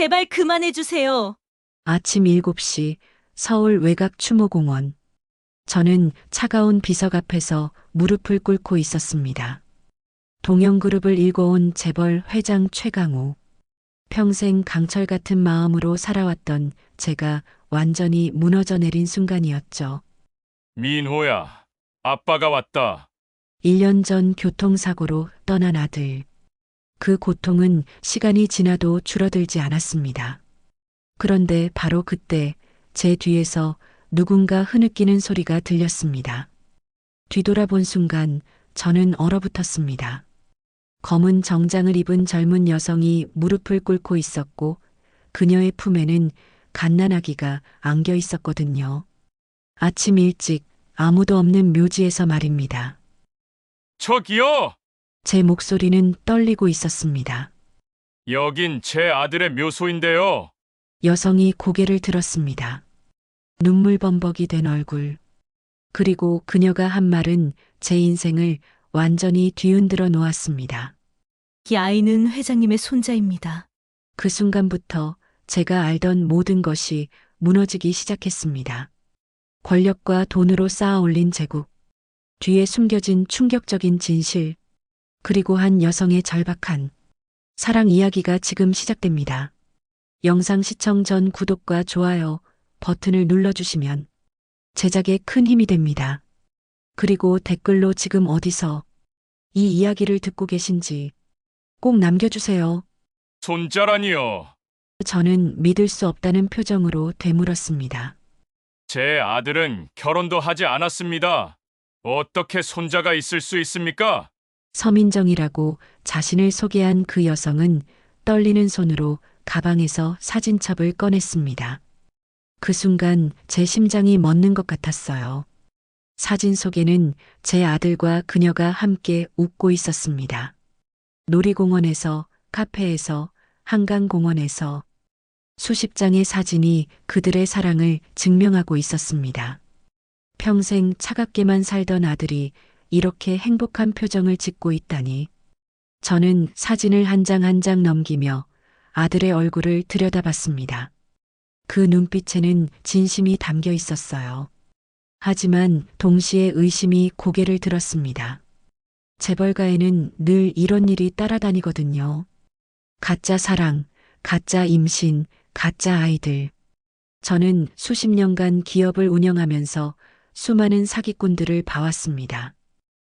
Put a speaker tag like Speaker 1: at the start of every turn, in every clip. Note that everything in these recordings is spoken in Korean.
Speaker 1: 제발 그만해 주세요.
Speaker 2: 아침 7시 서울 외곽 추모공원. 저는 차가운 비석 앞에서 무릎을 꿇고 있었습니다. 동영그룹을 일궈온 재벌 회장 최강우. 평생 강철 같은 마음으로 살아왔던 제가 완전히 무너져 내린 순간이었죠.
Speaker 3: 민호야, 아빠가 왔다.
Speaker 2: 1년 전 교통사고로 떠난 아들. 그 고통은 시간이 지나도 줄어들지 않았습니다. 그런데 바로 그때 제 뒤에서 누군가 흐느끼는 소리가 들렸습니다. 뒤돌아본 순간 저는 얼어붙었습니다. 검은 정장을 입은 젊은 여성이 무릎을 꿇고 있었고 그녀의 품에는 갓난아기가 안겨 있었거든요. 아침 일찍 아무도 없는 묘지에서 말입니다.
Speaker 3: 저기요!
Speaker 2: 제 목소리는 떨리고 있었습니다.
Speaker 3: 여긴 제 아들의 묘소인데요.
Speaker 2: 여성이 고개를 들었습니다. 눈물 범벅이 된 얼굴. 그리고 그녀가 한 말은 제 인생을 완전히 뒤흔들어 놓았습니다.
Speaker 1: 이 아이는 회장님의 손자입니다.
Speaker 2: 그 순간부터 제가 알던 모든 것이 무너지기 시작했습니다. 권력과 돈으로 쌓아 올린 제국, 뒤에 숨겨진 충격적인 진실, 그리고 한 여성의 절박한 사랑 이야기가 지금 시작됩니다. 영상 시청 전 구독과 좋아요 버튼을 눌러주시면 제작에 큰 힘이 됩니다. 그리고 댓글로 지금 어디서 이 이야기를 듣고 계신지 꼭 남겨주세요.
Speaker 3: 손자라니요.
Speaker 2: 저는 믿을 수 없다는 표정으로 되물었습니다.
Speaker 3: 제 아들은 결혼도 하지 않았습니다. 어떻게 손자가 있을 수 있습니까?
Speaker 2: 서민정이라고 자신을 소개한 그 여성은 떨리는 손으로 가방에서 사진첩을 꺼냈습니다. 그 순간 제 심장이 멎는 것 같았어요. 사진 속에는 제 아들과 그녀가 함께 웃고 있었습니다. 놀이공원에서, 카페에서, 한강공원에서 수십 장의 사진이 그들의 사랑을 증명하고 있었습니다. 평생 차갑게만 살던 아들이 이렇게 행복한 표정을 짓고 있다니. 저는 사진을 한 장 한 장 넘기며 아들의 얼굴을 들여다봤습니다. 그 눈빛에는 진심이 담겨 있었어요. 하지만 동시에 의심이 고개를 들었습니다. 재벌가에는 늘 이런 일이 따라다니거든요. 가짜 사랑, 가짜 임신, 가짜 아이들. 저는 수십 년간 기업을 운영하면서 수많은 사기꾼들을 봐왔습니다.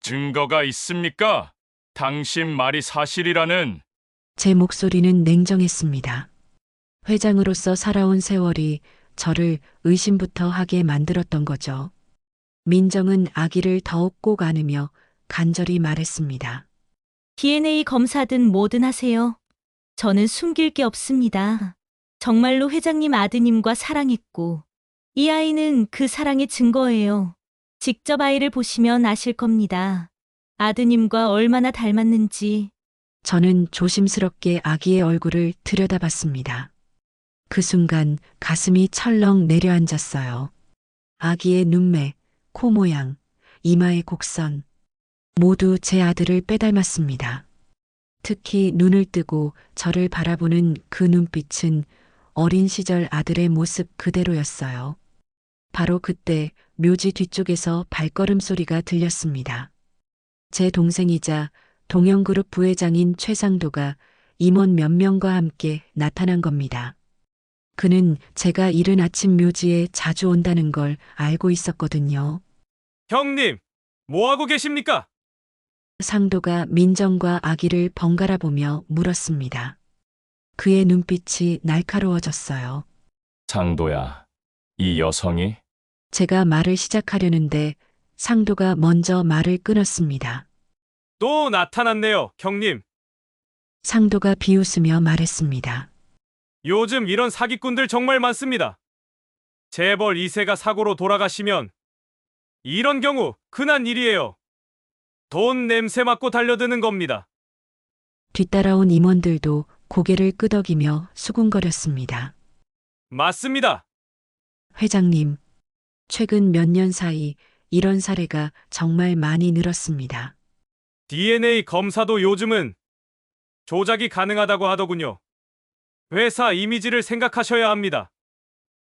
Speaker 3: 증거가 있습니까? 당신 말이 사실이라는.
Speaker 2: 제 목소리는 냉정했습니다. 회장으로서 살아온 세월이 저를 의심부터 하게 만들었던 거죠. 민정은 아기를 더욱 꼭 안으며 간절히 말했습니다.
Speaker 1: DNA 검사든 뭐든 하세요. 저는 숨길 게 없습니다. 정말로 회장님 아드님과 사랑했고, 이 아이는 그 사랑의 증거예요. 직접 아이를 보시면 아실 겁니다. 아드님과 얼마나 닮았는지.
Speaker 2: 저는 조심스럽게 아기의 얼굴을 들여다봤습니다. 그 순간 가슴이 철렁 내려앉았어요. 아기의 눈매, 코 모양, 이마의 곡선, 모두 제 아들을 빼닮았습니다. 특히 눈을 뜨고 저를 바라보는 그 눈빛은 어린 시절 아들의 모습 그대로였어요. 바로 그때 묘지 뒤쪽에서 발걸음 소리가 들렸습니다. 제 동생이자 동영그룹 부회장인 최상도가 임원 몇 명과 함께 나타난 겁니다. 그는 제가 이른 아침 묘지에 자주 온다는 걸 알고 있었거든요.
Speaker 4: 형님, 뭐하고 계십니까?
Speaker 2: 상도가 민정과 아기를 번갈아 보며 물었습니다. 그의 눈빛이 날카로워졌어요.
Speaker 3: 상도야, 이 여성이?
Speaker 2: 제가 말을 시작하려는데 상도가 먼저 말을 끊었습니다.
Speaker 4: 또 나타났네요, 형님.
Speaker 2: 상도가 비웃으며 말했습니다.
Speaker 4: 요즘 이런 사기꾼들 정말 많습니다. 재벌 2세가 사고로 돌아가시면 이런 경우 흔한 일이에요. 돈 냄새 맡고 달려드는 겁니다.
Speaker 2: 뒤따라온 임원들도 고개를 끄덕이며 수군거렸습니다.
Speaker 4: 맞습니다.
Speaker 2: 회장님, 최근 몇 년 사이 이런 사례가 정말 많이 늘었습니다.
Speaker 4: DNA 검사도 요즘은 조작이 가능하다고 하더군요. 회사 이미지를 생각하셔야 합니다.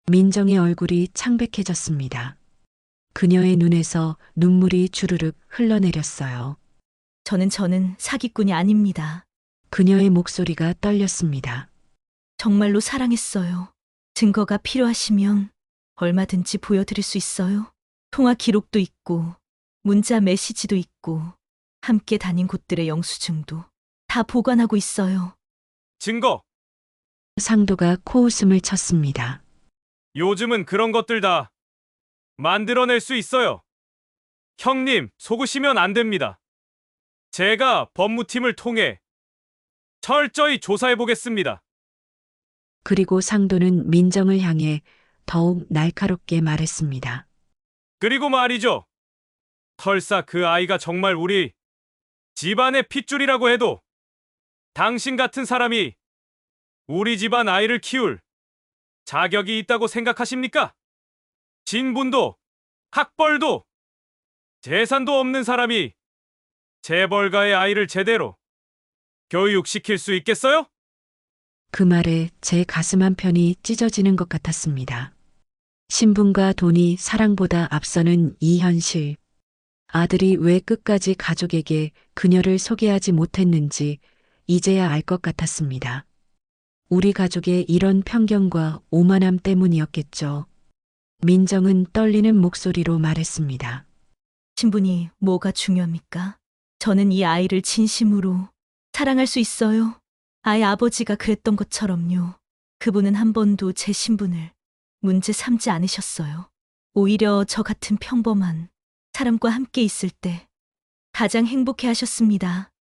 Speaker 2: 민정의 얼굴이 창백해졌습니다. 그녀의 눈에서 눈물이 주르륵 흘러내렸어요.
Speaker 1: 저는 사기꾼이 아닙니다.
Speaker 2: 그녀의 목소리가 떨렸습니다.
Speaker 1: 정말로 사랑했어요. 증거가 필요하시면 얼마든지 보여드릴 수 있어요. 통화 기록도 있고, 문자 메시지도 있고, 함께 다닌 곳들의 영수증도 다 보관하고 있어요.
Speaker 4: 증거!
Speaker 2: 상도가 코웃음을 쳤습니다.
Speaker 4: 요즘은 그런 것들 다 만들어낼 수 있어요. 형님, 속으시면 안 됩니다. 제가 법무팀을 통해 철저히 조사해 보겠습니다.
Speaker 2: 그리고 상도는 민정을 향해 더욱 날카롭게 말했습니다.
Speaker 4: 그리고 말이죠. 설사 그 아이가 정말 우리 집안의 핏줄이라고 해도 당신 같은 사람이 우리 집안 아이를 키울 자격이 있다고 생각하십니까? 진분도 학벌도 재산도 없는 사람이 재벌가의 아이를 제대로 교육시킬 수 있겠어요?
Speaker 2: 그 말에 제 가슴 한편이 찢어지는 것 같았습니다. 신분과 돈이 사랑보다 앞서는 이 현실. 아들이 왜 끝까지 가족에게 그녀를 소개하지 못했는지 이제야 알 것 같았습니다. 우리 가족의 이런 편견과 오만함 때문이었겠죠. 민정은 떨리는 목소리로 말했습니다.
Speaker 1: 신분이 뭐가 중요합니까? 저는 이 아이를 진심으로 사랑할 수 있어요. 아이 아버지가 그랬던 것처럼요. 그분은 한 번도 제 신분을 문제 삼지 않으셨어요. 오히려 저 같은 평범한 사람과 함께 있을 때 가장 행복해 하셨습니다.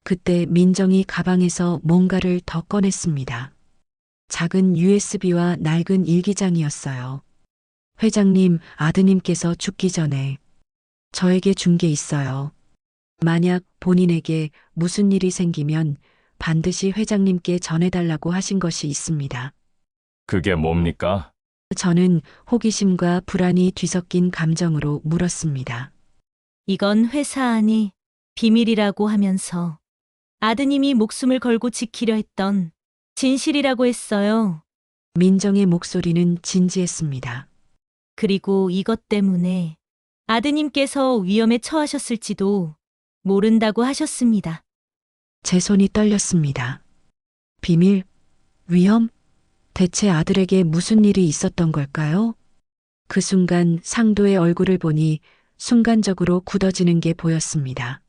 Speaker 2: 그때 민정이 가방에서 뭔가를 더 꺼냈습니다. 작은 USB와 낡은 일기장이었어요. 회장님, 아드님께서 죽기 전에 저에게 준 게 있어요. 만약 본인에게 무슨 일이 생기면 반드시 회장님께 전해달라고 하신 것이 있습니다.
Speaker 3: 그게 뭡니까?
Speaker 2: 저는 호기심과 불안이 뒤섞인 감정으로 물었습니다.
Speaker 1: 이건 회사 안이 비밀이라고 하면서 아드님이 목숨을 걸고 지키려 했던 진실이라고 했어요.
Speaker 2: 민정의 목소리는 진지했습니다.
Speaker 1: 그리고 이것 때문에 아드님께서 위험에 처하셨을지도 모른다고 하셨습니다.
Speaker 2: 제 손이 떨렸습니다. 비밀? 위험? 대체 아들에게 무슨 일이 있었던 걸까요? 그 순간 상도의 얼굴을 보니 순간적으로 굳어지는 게 보였습니다.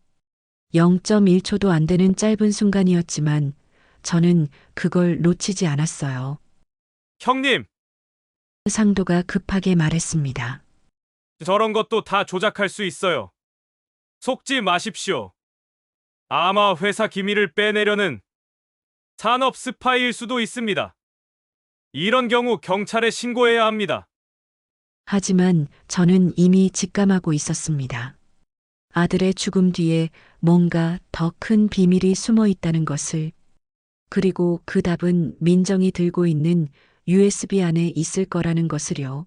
Speaker 2: 0.1초도 안 되는 짧은 순간이었지만 저는 그걸 놓치지 않았어요.
Speaker 4: 형님,
Speaker 2: 상도가 급하게 말했습니다.
Speaker 4: 저런 것도 다 조작할 수 있어요. 속지 마십시오. 아마 회사 기밀을 빼내려는 산업 스파이일 수도 있습니다. 이런 경우 경찰에 신고해야 합니다.
Speaker 2: 하지만 저는 이미 직감하고 있었습니다. 아들의 죽음 뒤에 뭔가 더 큰 비밀이 숨어 있다는 것을. 그리고 그 답은 민정이 들고 있는 USB 안에 있을 거라는 것을요.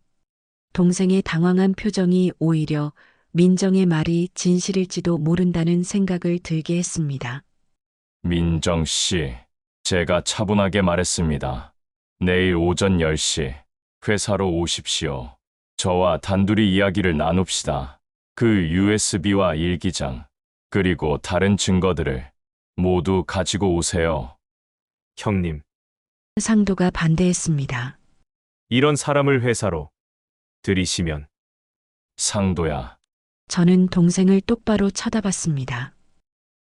Speaker 2: 동생의 당황한 표정이 오히려 민정의 말이 진실일지도 모른다는 생각을 들게 했습니다.
Speaker 3: 민정 씨, 제가 차분하게 말했습니다. 내일 오전 10시 회사로 오십시오. 저와 단둘이 이야기를 나눕시다. 그 USB와 일기장, 그리고 다른 증거들을 모두 가지고 오세요.
Speaker 4: 형님,
Speaker 2: 상도가 반대했습니다.
Speaker 4: 이런 사람을 회사로 들이시면
Speaker 3: 상도야,
Speaker 2: 저는 동생을 똑바로 쳐다봤습니다.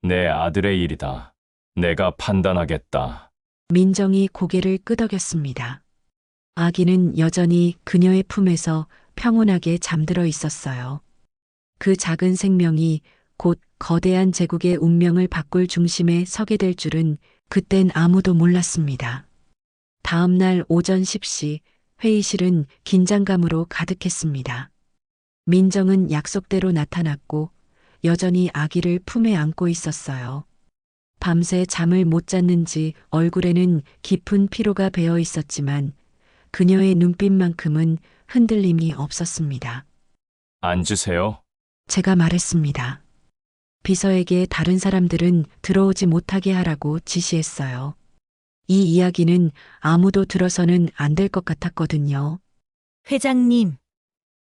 Speaker 3: 내 아들의 일이다. 내가 판단하겠다.
Speaker 2: 민정이 고개를 끄덕였습니다. 아기는 여전히 그녀의 품에서 평온하게 잠들어 있었어요. 그 작은 생명이 곧 거대한 제국의 운명을 바꿀 중심에 서게 될 줄은 그땐 아무도 몰랐습니다. 다음 날 오전 10시 회의실은 긴장감으로 가득했습니다. 민정은 약속대로 나타났고 여전히 아기를 품에 안고 있었어요. 밤새 잠을 못 잤는지 얼굴에는 깊은 피로가 배어 있었지만 그녀의 눈빛만큼은 흔들림이 없었습니다.
Speaker 3: 앉으세요.
Speaker 2: 제가 말했습니다. 비서에게 다른 사람들은 들어오지 못하게 하라고 지시했어요. 이 이야기는 아무도 들어서는 안 될 것 같았거든요.
Speaker 1: 회장님,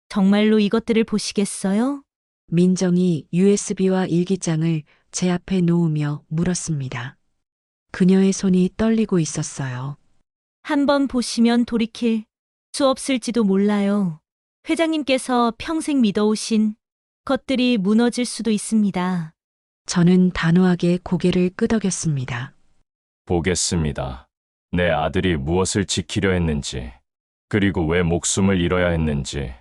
Speaker 1: 정말로 이것들을 보시겠어요?
Speaker 2: 민정이 USB와 일기장을 제 앞에 놓으며 물었습니다. 그녀의 손이 떨리고 있었어요.
Speaker 1: 한번 보시면 돌이킬 수 없을지도 몰라요. 회장님께서 평생 믿어오신 것들이 무너질 수도 있습니다.
Speaker 2: 저는 단호하게 고개를 끄덕였습니다.
Speaker 3: 보겠습니다. 내 아들이 무엇을 지키려 했는지, 그리고 왜 목숨을 잃어야 했는지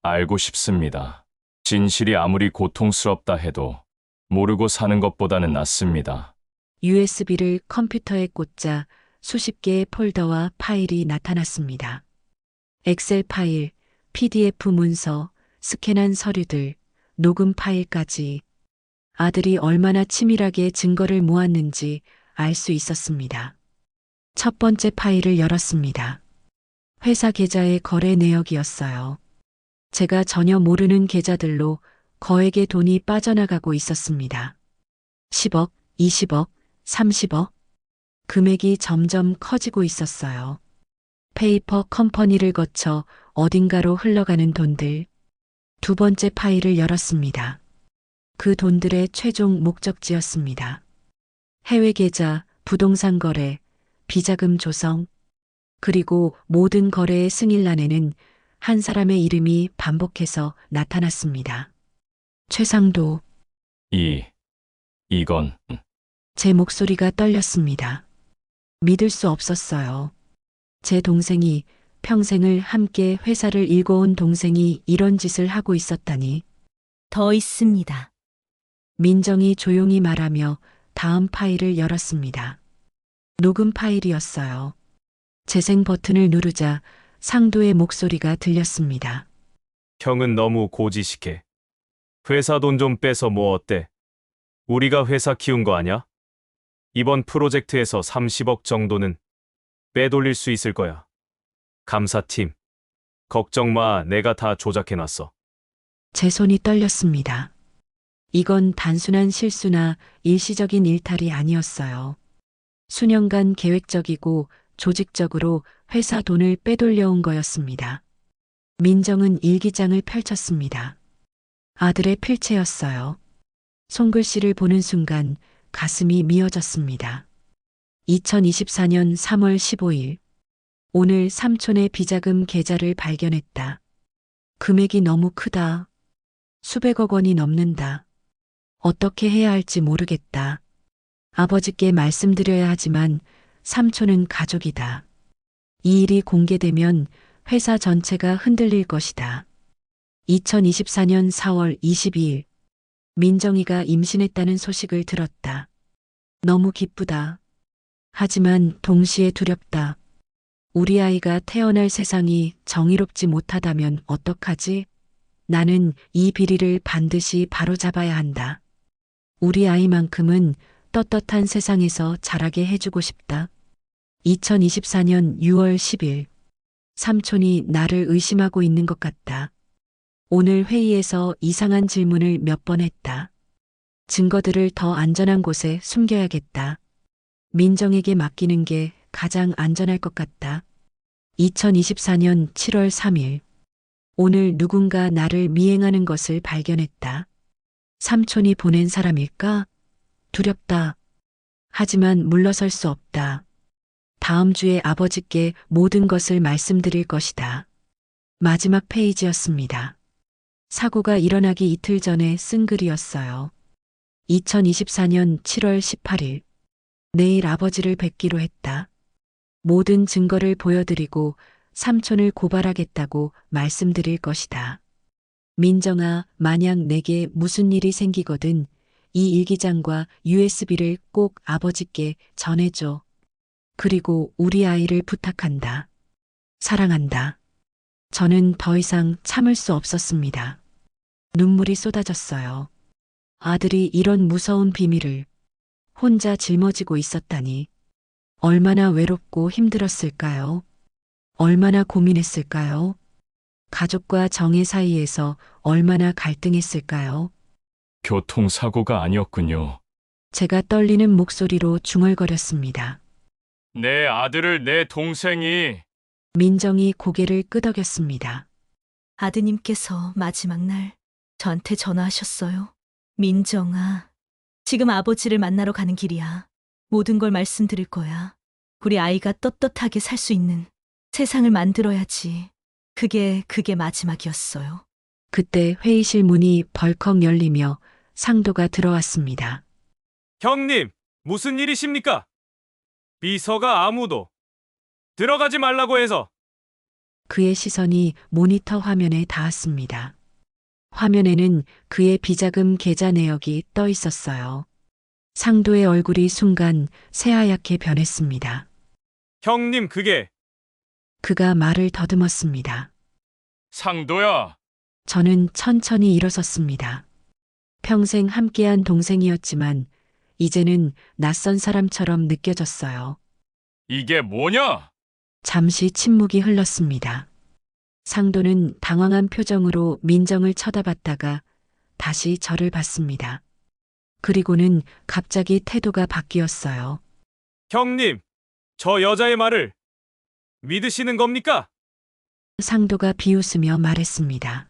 Speaker 3: 알고 싶습니다. 진실이 아무리 고통스럽다 해도 모르고 사는 것보다는 낫습니다.
Speaker 2: USB를 컴퓨터에 꽂자 수십 개의 폴더와 파일이 나타났습니다. 엑셀 파일, PDF 문서, 스캔한 서류들, 녹음 파일까지 아들이 얼마나 치밀하게 증거를 모았는지 알 수 있었습니다. 첫 번째 파일을 열었습니다. 회사 계좌의 거래 내역이었어요. 제가 전혀 모르는 계좌들로 거액의 돈이 빠져나가고 있었습니다. 10억, 20억, 30억. 금액이 점점 커지고 있었어요. 페이퍼 컴퍼니를 거쳐 어딘가로 흘러가는 돈들. 두 번째 파일을 열었습니다. 그 돈들의 최종 목적지였습니다. 해외 계좌, 부동산 거래, 비자금 조성, 그리고 모든 거래의 승일란에는 한 사람의 이름이 반복해서 나타났습니다. 최상도.
Speaker 3: 이건
Speaker 2: 제 목소리가 떨렸습니다. 믿을 수 없었어요. 제 동생이 평생을 함께 회사를 일궈온 동생이 이런 짓을 하고 있었다니.
Speaker 1: 더 있습니다.
Speaker 2: 민정이 조용히 말하며 다음 파일을 열었습니다. 녹음 파일이었어요. 재생 버튼을 누르자 상도의 목소리가 들렸습니다.
Speaker 4: 형은 너무 고지식해. 회사 돈 좀 빼서 뭐 어때? 우리가 회사 키운 거 아냐? 이번 프로젝트에서 30억 정도는 빼돌릴 수 있을 거야. 감사팀. 걱정 마, 내가 다 조작해놨어.
Speaker 2: 제 손이 떨렸습니다. 이건 단순한 실수나 일시적인 일탈이 아니었어요. 수년간 계획적이고 조직적으로 회사 돈을 빼돌려온 거였습니다. 민정은 일기장을 펼쳤습니다. 아들의 필체였어요. 손글씨를 보는 순간 가슴이 미어졌습니다. 2024년 3월 15일. 오늘 삼촌의 비자금 계좌를 발견했다. 금액이 너무 크다. 수백억 원이 넘는다. 어떻게 해야 할지 모르겠다. 아버지께 말씀드려야 하지만 삼촌은 가족이다. 이 일이 공개되면 회사 전체가 흔들릴 것이다. 2024년 4월 22일. 민정이가 임신했다는 소식을 들었다. 너무 기쁘다. 하지만 동시에 두렵다. 우리 아이가 태어날 세상이 정의롭지 못하다면 어떡하지? 나는 이 비리를 반드시 바로잡아야 한다. 우리 아이만큼은 떳떳한 세상에서 자라게 해주고 싶다. 2024년 6월 10일. 삼촌이 나를 의심하고 있는 것 같다. 오늘 회의에서 이상한 질문을 몇 번 했다. 증거들을 더 안전한 곳에 숨겨야겠다. 민정에게 맡기는 게 가장 안전할 것 같다. 2024년 7월 3일. 오늘 누군가 나를 미행하는 것을 발견했다. 삼촌이 보낸 사람일까? 두렵다. 하지만 물러설 수 없다. 다음 주에 아버지께 모든 것을 말씀드릴 것이다. 마지막 페이지였습니다. 사고가 일어나기 이틀 전에 쓴 글이었어요. 2024년 7월 18일. 내일 아버지를 뵙기로 했다. 모든 증거를 보여드리고 삼촌을 고발하겠다고 말씀드릴 것이다. 민정아, 만약 내게 무슨 일이 생기거든 이 일기장과 USB를 꼭 아버지께 전해줘. 그리고 우리 아이를 부탁한다. 사랑한다. 저는 더 이상 참을 수 없었습니다. 눈물이 쏟아졌어요. 아들이 이런 무서운 비밀을 혼자 짊어지고 있었다니. 얼마나 외롭고 힘들었을까요? 얼마나 고민했을까요? 가족과 정의 사이에서 얼마나 갈등했을까요?
Speaker 3: 교통사고가 아니었군요.
Speaker 2: 제가 떨리는 목소리로 중얼거렸습니다.
Speaker 3: 내 아들을 내 동생이
Speaker 2: 민정이 고개를 끄덕였습니다.
Speaker 1: 아드님께서 마지막 날 저한테 전화하셨어요. 민정아, 지금 아버지를 만나러 가는 길이야. 모든 걸 말씀드릴 거야. 우리 아이가 떳떳하게 살 수 있는 세상을 만들어야지. 그게 마지막이었어요.
Speaker 2: 그때 회의실 문이 벌컥 열리며 상도가 들어왔습니다.
Speaker 4: 형님, 무슨 일이십니까? 비서가 아무도 들어가지 말라고 해서.
Speaker 2: 그의 시선이 모니터 화면에 닿았습니다. 화면에는 그의 비자금 계좌 내역이 떠 있었어요. 상도의 얼굴이 순간 새하얗게 변했습니다.
Speaker 4: 형님, 그게
Speaker 2: 그가 말을 더듬었습니다.
Speaker 3: 상도야.
Speaker 2: 저는 천천히 일어섰습니다. 평생 함께한 동생이었지만 이제는 낯선 사람처럼 느껴졌어요.
Speaker 3: 이게 뭐냐?
Speaker 2: 잠시 침묵이 흘렀습니다. 상도는 당황한 표정으로 민정을 쳐다봤다가 다시 저를 봤습니다. 그리고는 갑자기 태도가 바뀌었어요.
Speaker 4: 형님, 저 여자의 말을 믿으시는 겁니까?
Speaker 2: 상도가 비웃으며 말했습니다.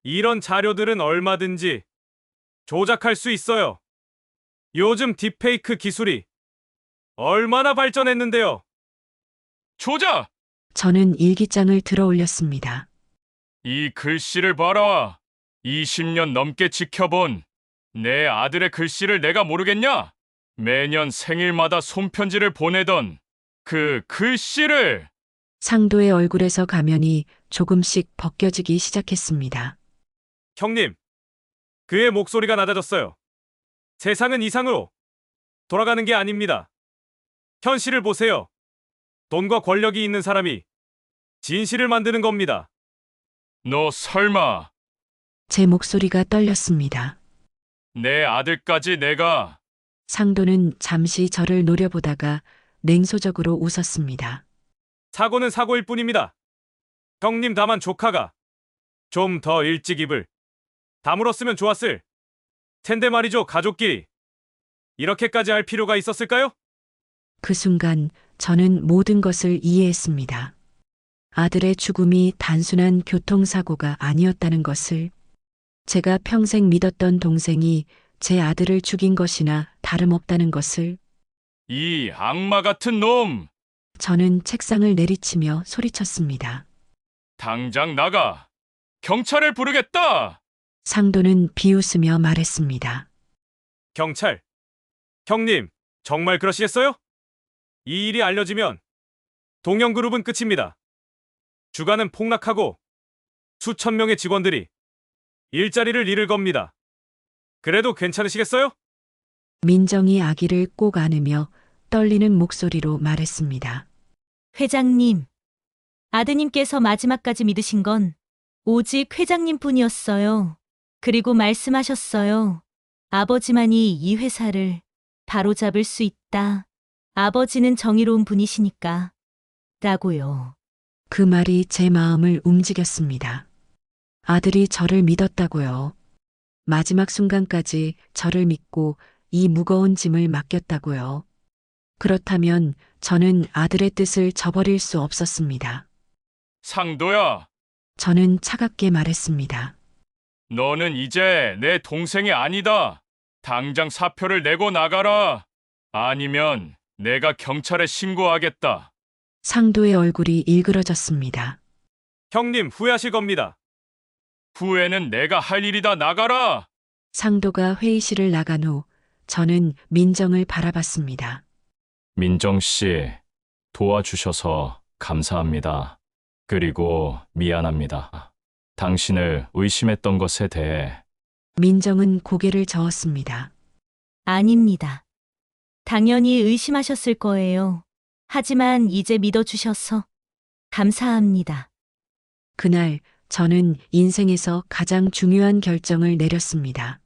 Speaker 4: 이런 자료들은 얼마든지 조작할 수 있어요. 요즘 딥페이크 기술이 얼마나 발전했는데요.
Speaker 3: 조작!
Speaker 2: 저는 일기장을 들어 올렸습니다.
Speaker 3: 이 글씨를 봐라. 20년 넘게 지켜본 내 아들의 글씨를 내가 모르겠냐? 매년 생일마다 손편지를 보내던 그 글씨를.
Speaker 2: 상도의 얼굴에서 가면이 조금씩 벗겨지기 시작했습니다.
Speaker 4: 형님, 그의 목소리가 낮아졌어요. 세상은 이상으로 돌아가는 게 아닙니다. 현실을 보세요. 돈과 권력이 있는 사람이 진실을 만드는 겁니다.
Speaker 3: 너 설마
Speaker 2: 제 목소리가 떨렸습니다.
Speaker 3: 내 아들까지 내가.
Speaker 2: 상도는 잠시 저를 노려보다가 냉소적으로 웃었습니다.
Speaker 4: 사고는 사고일 뿐입니다. 형님, 다만 조카가 좀 더 일찍 입을 다물었으면 좋았을 텐데 말이죠. 가족끼리 이렇게까지 할 필요가 있었을까요?
Speaker 2: 그 순간 저는 모든 것을 이해했습니다. 아들의 죽음이 단순한 교통사고가 아니었다는 것을, 제가 평생 믿었던 동생이 제 아들을 죽인 것이나 다름없다는 것을.
Speaker 3: 이 악마 같은 놈!
Speaker 2: 저는 책상을 내리치며 소리쳤습니다.
Speaker 3: 당장 나가! 경찰을 부르겠다!
Speaker 2: 상도는 비웃으며 말했습니다.
Speaker 4: 경찰. 형님, 정말 그러시겠어요? 이 일이 알려지면 동영그룹은 끝입니다. 주가는 폭락하고 수천 명의 직원들이 일자리를 잃을 겁니다. 그래도 괜찮으시겠어요?
Speaker 2: 민정이 아기를 꼭 안으며 떨리는 목소리로 말했습니다.
Speaker 1: 회장님, 아드님께서 마지막까지 믿으신 건 오직 회장님 뿐이었어요. 그리고 말씀하셨어요. 아버지만이 이 회사를 바로잡을 수 있다. 아버지는 정의로운 분이시니까. 라고요.
Speaker 2: 그 말이 제 마음을 움직였습니다. 아들이 저를 믿었다고요. 마지막 순간까지 저를 믿고 이 무거운 짐을 맡겼다고요. 그렇다면 저는 아들의 뜻을 저버릴 수 없었습니다.
Speaker 3: 상도야,
Speaker 2: 저는 차갑게 말했습니다.
Speaker 3: 너는 이제 내 동생이 아니다. 당장 사표를 내고 나가라. 아니면 내가 경찰에 신고하겠다.
Speaker 2: 상도의 얼굴이 일그러졌습니다.
Speaker 4: 형님, 후회하실 겁니다.
Speaker 3: 후회는 내가 할 일이다. 나가라.
Speaker 2: 상도가 회의실을 나간 후 저는 민정을 바라봤습니다.
Speaker 3: 민정 씨, 도와주셔서 감사합니다. 그리고 미안합니다. 당신을 의심했던 것에 대해.
Speaker 2: 민정은 고개를 저었습니다.
Speaker 1: 아닙니다. 당연히 의심하셨을 거예요. 하지만 이제 믿어주셔서 감사합니다.
Speaker 2: 그날 저는 인생에서 가장 중요한 결정을 내렸습니다.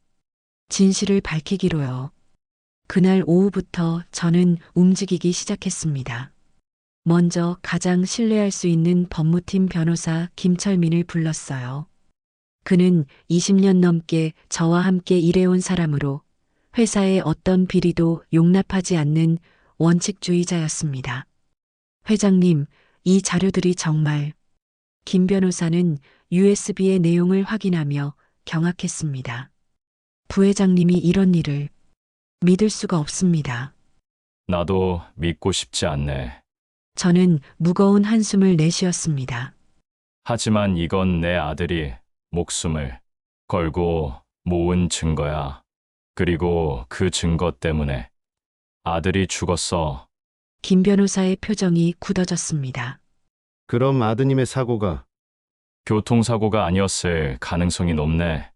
Speaker 2: 진실을 밝히기로요. 그날 오후부터 저는 움직이기 시작했습니다. 먼저 가장 신뢰할 수 있는 법무팀 변호사 김철민을 불렀어요. 그는 20년 넘게 저와 함께 일해온 사람으로 회사의 어떤 비리도 용납하지 않는 원칙주의자였습니다. 회장님, 이 자료들이 정말... 김 변호사는 USB의 내용을 확인하며 경악했습니다. 부회장님이 이런 일을 믿을 수가 없습니다.
Speaker 3: 나도 믿고 싶지 않네.
Speaker 2: 저는 무거운 한숨을 내쉬었습니다.
Speaker 3: 하지만 이건 내 아들이 목숨을 걸고 모은 증거야. 그리고 그 증거 때문에 아들이 죽었어.
Speaker 2: 김 변호사의 표정이 굳어졌습니다.
Speaker 5: 그럼 아드님의 사고가
Speaker 3: 교통사고가 아니었을 가능성이 높네.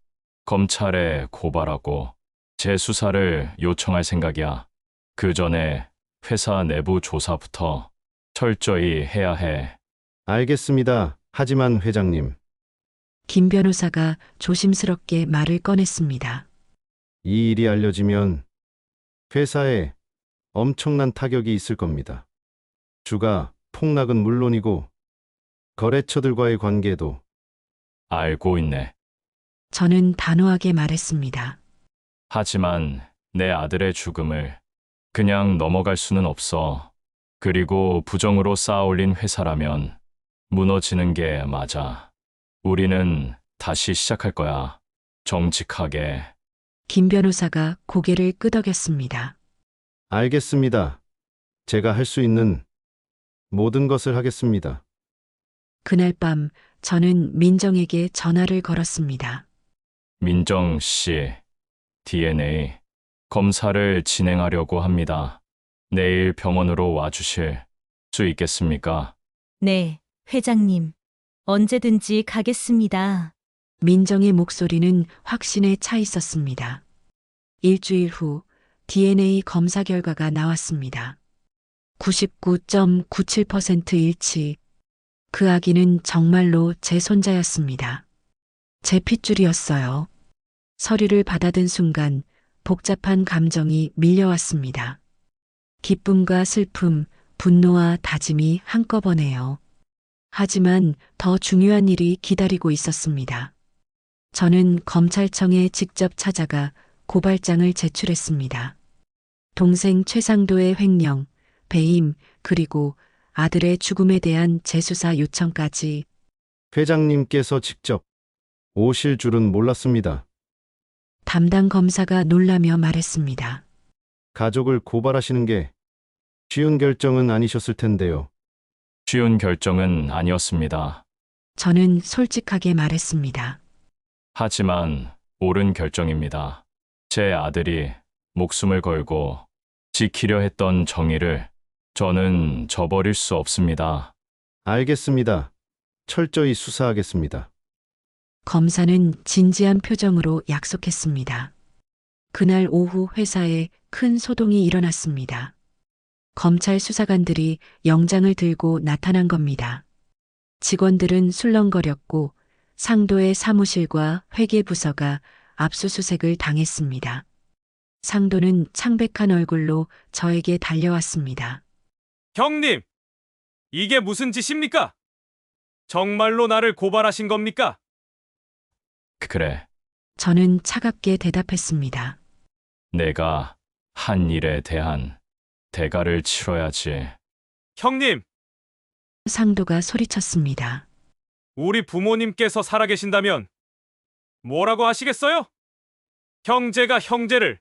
Speaker 3: 검찰에 고발하고 재수사를 요청할 생각이야. 그 전에 회사 내부 조사부터 철저히 해야 해.
Speaker 5: 알겠습니다. 하지만 회장님,
Speaker 2: 김 변호사가 조심스럽게 말을 꺼냈습니다.
Speaker 5: 이 일이 알려지면 회사에 엄청난 타격이 있을 겁니다. 주가 폭락은 물론이고 거래처들과의 관계도.
Speaker 3: 알고 있네.
Speaker 2: 저는 단호하게 말했습니다.
Speaker 3: 하지만 내 아들의 죽음을 그냥 넘어갈 수는 없어. 그리고 부정으로 쌓아올린 회사라면 무너지는 게 맞아. 우리는 다시 시작할 거야. 정직하게.
Speaker 2: 김 변호사가 고개를 끄덕였습니다.
Speaker 5: 알겠습니다. 제가 할 수 있는 모든 것을 하겠습니다.
Speaker 2: 그날 밤 저는 민정에게 전화를 걸었습니다.
Speaker 3: 민정 씨, DNA 검사를 진행하려고 합니다. 내일 병원으로 와주실 수 있겠습니까?
Speaker 1: 네, 회장님. 언제든지 가겠습니다.
Speaker 2: 민정의 목소리는 확신에 차 있었습니다. 일주일 후 DNA 검사 결과가 나왔습니다. 99.97% 일치. 그 아기는 정말로 제 손자였습니다. 제 핏줄이었어요. 서류를 받아든 순간 복잡한 감정이 밀려왔습니다. 기쁨과 슬픔, 분노와 다짐이 한꺼번에요. 하지만 더 중요한 일이 기다리고 있었습니다. 저는 검찰청에 직접 찾아가 고발장을 제출했습니다. 동생 최상도의 횡령, 배임, 그리고 아들의 죽음에 대한 재수사 요청까지.
Speaker 5: 회장님께서 직접 오실 줄은 몰랐습니다.
Speaker 2: 담당 검사가 놀라며 말했습니다.
Speaker 5: 가족을 고발하시는 게 쉬운 결정은 아니셨을 텐데요.
Speaker 3: 쉬운 결정은 아니었습니다.
Speaker 2: 저는 솔직하게 말했습니다.
Speaker 3: 하지만 옳은 결정입니다. 제 아들이 목숨을 걸고 지키려 했던 정의를 저는 저버릴 수 없습니다.
Speaker 5: 알겠습니다. 철저히 수사하겠습니다.
Speaker 2: 검사는 진지한 표정으로 약속했습니다. 그날 오후 회사에 큰 소동이 일어났습니다. 검찰 수사관들이 영장을 들고 나타난 겁니다. 직원들은 술렁거렸고 상도의 사무실과 회계부서가 압수수색을 당했습니다. 상도는 창백한 얼굴로 저에게 달려왔습니다.
Speaker 4: 형님, 이게 무슨 짓입니까? 정말로 나를 고발하신 겁니까?
Speaker 3: 그래,
Speaker 2: 저는 차갑게 대답했습니다.
Speaker 3: 내가 한 일에 대한 대가를 치러야지.
Speaker 4: 형님,
Speaker 2: 상도가 소리쳤습니다.
Speaker 4: 우리 부모님께서 살아계신다면 뭐라고 하시겠어요? 형제가 형제를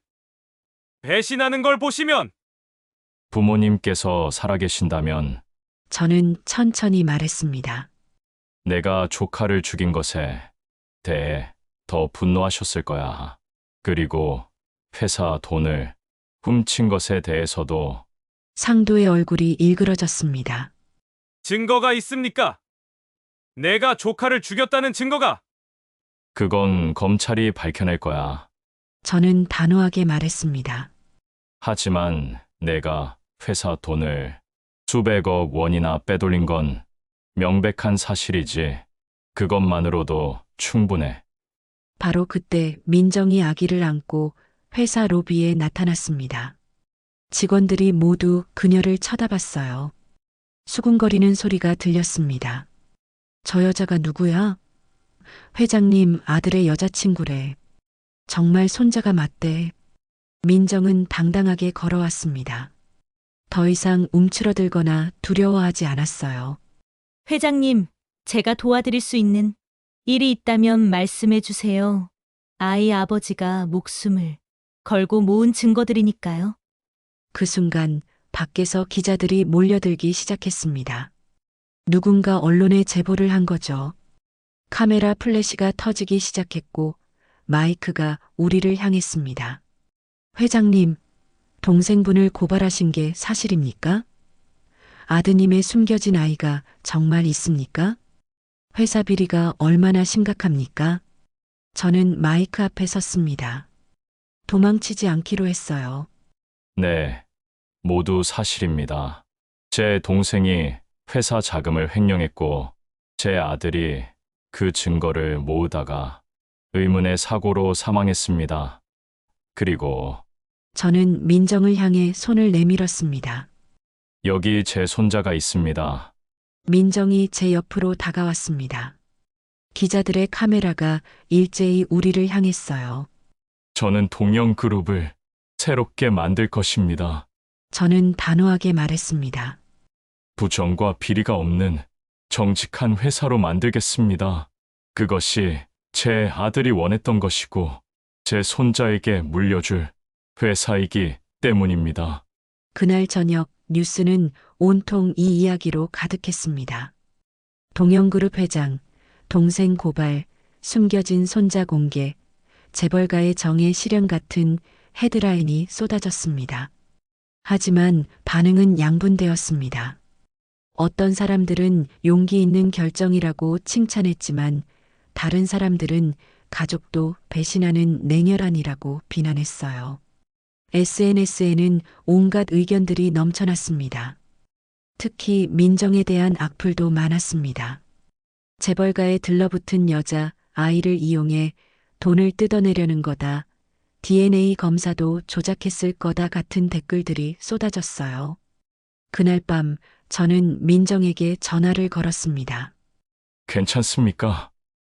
Speaker 4: 배신하는 걸 보시면
Speaker 3: 부모님께서 살아계신다면
Speaker 2: 저는 천천히 말했습니다.
Speaker 3: 내가 조카를 죽인 것에 대해 더 분노하셨을 거야. 그리고 회사 돈을 훔친 것에 대해서도.
Speaker 2: 상도의 얼굴이 일그러졌습니다.
Speaker 4: 증거가 있습니까? 내가 조카를 죽였다는 증거가.
Speaker 3: 그건 검찰이 밝혀낼 거야.
Speaker 2: 저는 단호하게 말했습니다.
Speaker 3: 하지만 내가 회사 돈을 수백억 원이나 빼돌린 건 명백한 사실이지. 그것만으로도 충분해.
Speaker 2: 바로 그때 민정이 아기를 안고 회사 로비에 나타났습니다. 직원들이 모두 그녀를 쳐다봤어요. 수군거리는 소리가 들렸습니다. 저 여자가 누구야? 회장님 아들의 여자친구래. 정말 손자가 맞대. 민정은 당당하게 걸어왔습니다. 더 이상 움츠러들거나 두려워하지 않았어요.
Speaker 1: 회장님, 제가 도와드릴 수 있는 일이 있다면 말씀해 주세요. 아이 아버지가 목숨을 걸고 모은 증거들이니까요.
Speaker 2: 그 순간 밖에서 기자들이 몰려들기 시작했습니다. 누군가 언론에 제보를 한 거죠. 카메라 플래시가 터지기 시작했고 마이크가 우리를 향했습니다. 회장님, 동생분을 고발하신 게 사실입니까? 아드님의 숨겨진 아이가 정말 있습니까? 회사 비리가 얼마나 심각합니까? 저는 마이크 앞에 섰습니다. 도망치지 않기로 했어요.
Speaker 3: 네, 모두 사실입니다. 제 동생이 회사 자금을 횡령했고, 제 아들이 그 증거를 모으다가 의문의 사고로 사망했습니다. 그리고
Speaker 2: 저는 민정을 향해 손을 내밀었습니다.
Speaker 3: 여기 제 손자가 있습니다.
Speaker 2: 민정이 제 옆으로 다가왔습니다. 기자들의 카메라가 일제히 우리를 향했어요.
Speaker 3: 저는 동영그룹을 새롭게 만들 것입니다.
Speaker 2: 저는 단호하게 말했습니다.
Speaker 3: 부정과 비리가 없는 정직한 회사로 만들겠습니다. 그것이 제 아들이 원했던 것이고 제 손자에게 물려줄 회사이기 때문입니다.
Speaker 2: 그날 저녁 뉴스는 온통 이 이야기로 가득했습니다. 동영그룹 회장, 동생 고발, 숨겨진 손자 공개, 재벌가의 정의 실현 같은 헤드라인이 쏟아졌습니다. 하지만 반응은 양분되었습니다. 어떤 사람들은 용기 있는 결정이라고 칭찬했지만 다른 사람들은 가족도 배신하는 냉혈한이라고 비난했어요. SNS에는 온갖 의견들이 넘쳐났습니다. 특히 민정에 대한 악플도 많았습니다. 재벌가에 들러붙은 여자, 아이를 이용해 돈을 뜯어내려는 거다. DNA 검사도 조작했을 거다 같은 댓글들이 쏟아졌어요. 그날 밤 저는 민정에게 전화를 걸었습니다.
Speaker 3: 괜찮습니까?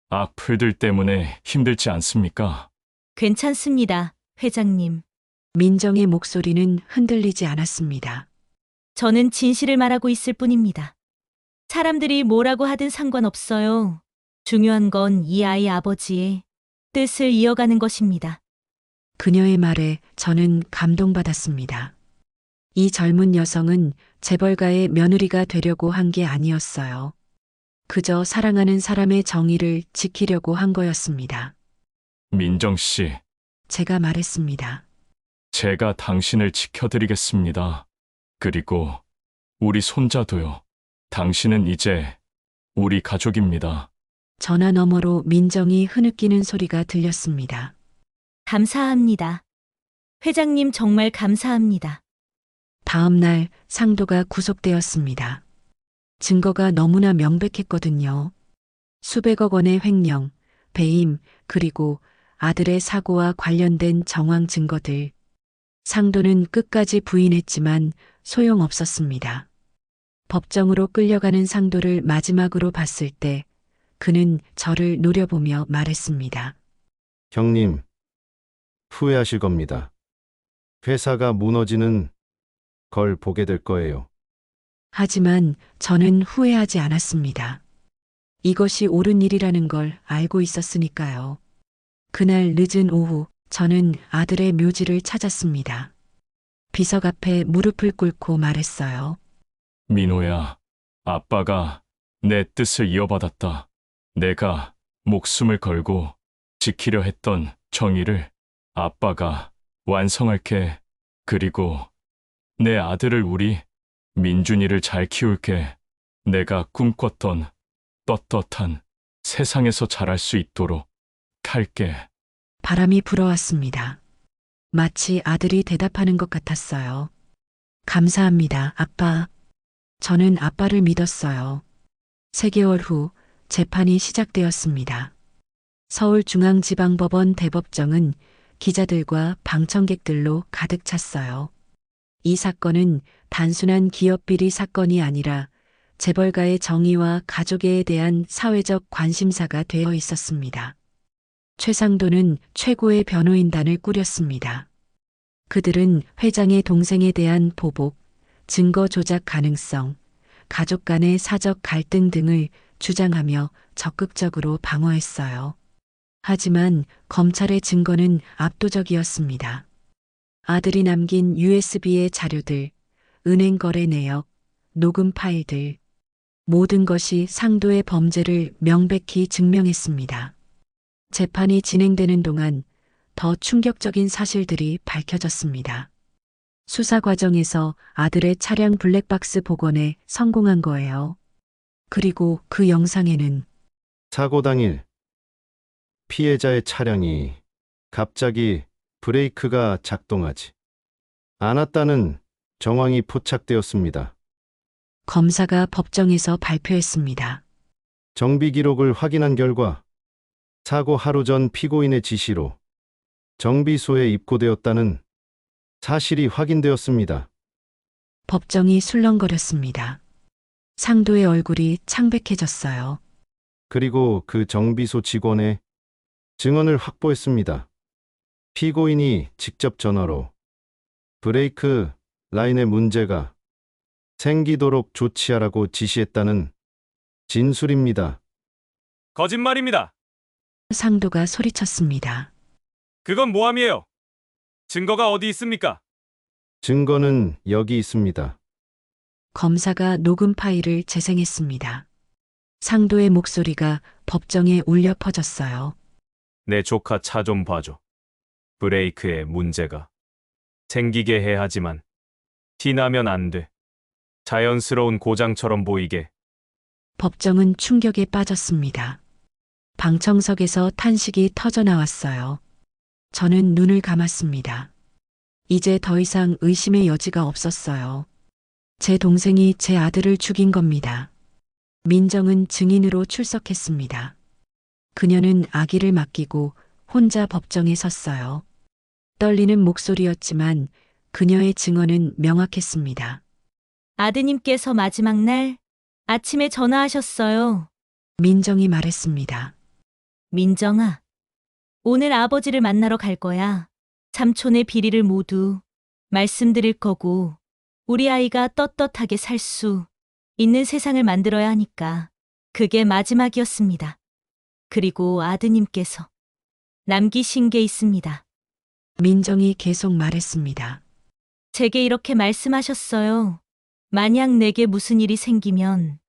Speaker 3: 악플들 때문에 힘들지 않습니까?
Speaker 1: 괜찮습니다, 회장님.
Speaker 2: 민정의 목소리는 흔들리지 않았습니다.
Speaker 1: 저는 진실을 말하고 있을 뿐입니다. 사람들이 뭐라고 하든 상관없어요. 중요한 건 이 아이 아버지의 뜻을 이어가는 것입니다.
Speaker 2: 그녀의 말에 저는 감동받았습니다. 이 젊은 여성은 재벌가의 며느리가 되려고 한 게 아니었어요. 그저 사랑하는 사람의 정의를 지키려고 한 거였습니다.
Speaker 3: 민정 씨,
Speaker 2: 제가 말했습니다.
Speaker 3: 제가 당신을 지켜드리겠습니다. 그리고 우리 손자도요. 당신은 이제 우리 가족입니다.
Speaker 2: 전화 너머로 민정이 흐느끼는 소리가 들렸습니다.
Speaker 1: 감사합니다. 회장님 정말 감사합니다.
Speaker 2: 다음 날 상도가 구속되었습니다. 증거가 너무나 명백했거든요. 수백억 원의 횡령, 배임, 그리고 아들의 사고와 관련된 정황 증거들. 상도는 끝까지 부인했지만 소용없었습니다. 법정으로 끌려가는 상도를 마지막으로 봤을 때 그는 저를 노려보며 말했습니다.
Speaker 5: 형님, 후회하실 겁니다. 회사가 무너지는 걸 보게 될 거예요.
Speaker 2: 하지만 저는 후회하지 않았습니다. 이것이 옳은 일이라는 걸 알고 있었으니까요. 그날 늦은 오후 저는 아들의 묘지를 찾았습니다. 비석 앞에 무릎을 꿇고 말했어요.
Speaker 3: 민호야, 아빠가 내 뜻을 이어받았다. 내가 목숨을 걸고 지키려 했던 정의를 아빠가 완성할게. 그리고 내 아들을 우리 민준이를 잘 키울게. 내가 꿈꿨던 떳떳한 세상에서 자랄 수 있도록 할게.
Speaker 2: 바람이 불어왔습니다. 마치 아들이 대답하는 것 같았어요. 감사합니다, 아빠. 저는 아빠를 믿었어요. 3개월 후 재판이 시작되었습니다. 서울중앙지방법원 대법정은 기자들과 방청객들로 가득 찼어요. 이 사건은 단순한 기업 비리 사건이 아니라 재벌가의 정의와 가족에 대한 사회적 관심사가 되어 있었습니다. 최상도는 최고의 변호인단을 꾸렸습니다. 그들은 회장의 동생에 대한 보복, 증거 조작 가능성, 가족 간의 사적 갈등 등을 주장하며 적극적으로 방어했어요. 하지만 검찰의 증거는 압도적이었습니다. 아들이 남긴 USB의 자료들, 은행 거래 내역, 녹음 파일들, 모든 것이 상도의 범죄를 명백히 증명했습니다. 재판이 진행되는 동안 더 충격적인 사실들이 밝혀졌습니다. 수사 과정에서 아들의 차량 블랙박스 복원에 성공한 거예요. 그리고 그 영상에는
Speaker 5: 사고 당일 피해자의 차량이 갑자기 브레이크가 작동하지 않았다는 정황이 포착되었습니다.
Speaker 2: 검사가 법정에서 발표했습니다.
Speaker 5: 정비 기록을 확인한 결과 사고 하루 전 피고인의 지시로 정비소에 입고되었다는 사실이 확인되었습니다.
Speaker 2: 법정이 술렁거렸습니다. 상도의 얼굴이 창백해졌어요.
Speaker 5: 그리고 그 정비소 직원의 증언을 확보했습니다. 피고인이 직접 전화로 브레이크 라인에 문제가 생기도록 조치하라고 지시했다는 진술입니다.
Speaker 4: 거짓말입니다.
Speaker 2: 상도가 소리쳤습니다.
Speaker 4: 그건 모함이에요. 증거가 어디 있습니까?
Speaker 5: 증거는 여기 있습니다.
Speaker 2: 검사가 녹음 파일을 재생했습니다. 상도의 목소리가 법정에 울려 퍼졌어요.
Speaker 4: 내 조카 차 좀 봐줘. 브레이크에 문제가 생기게 해 하지만 티나면 안 돼. 자연스러운 고장처럼 보이게.
Speaker 2: 법정은 충격에 빠졌습니다. 방청석에서 탄식이 터져 나왔어요. 저는 눈을 감았습니다. 이제 더 이상 의심의 여지가 없었어요. 제 동생이 제 아들을 죽인 겁니다. 민정은 증인으로 출석했습니다. 그녀는 아기를 맡기고 혼자 법정에 섰어요. 떨리는 목소리였지만 그녀의 증언은 명확했습니다.
Speaker 1: 아드님께서 마지막 날 아침에 전화하셨어요.
Speaker 2: 민정이 말했습니다.
Speaker 1: 민정아, 오늘 아버지를 만나러 갈 거야. 삼촌의 비리를 모두 말씀드릴 거고, 우리 아이가 떳떳하게 살 수 있는 세상을 만들어야 하니까 그게 마지막이었습니다. 그리고 아드님께서 남기신 게 있습니다.
Speaker 2: 민정이 계속 말했습니다.
Speaker 1: 제게 이렇게 말씀하셨어요. 만약 내게 무슨 일이 생기면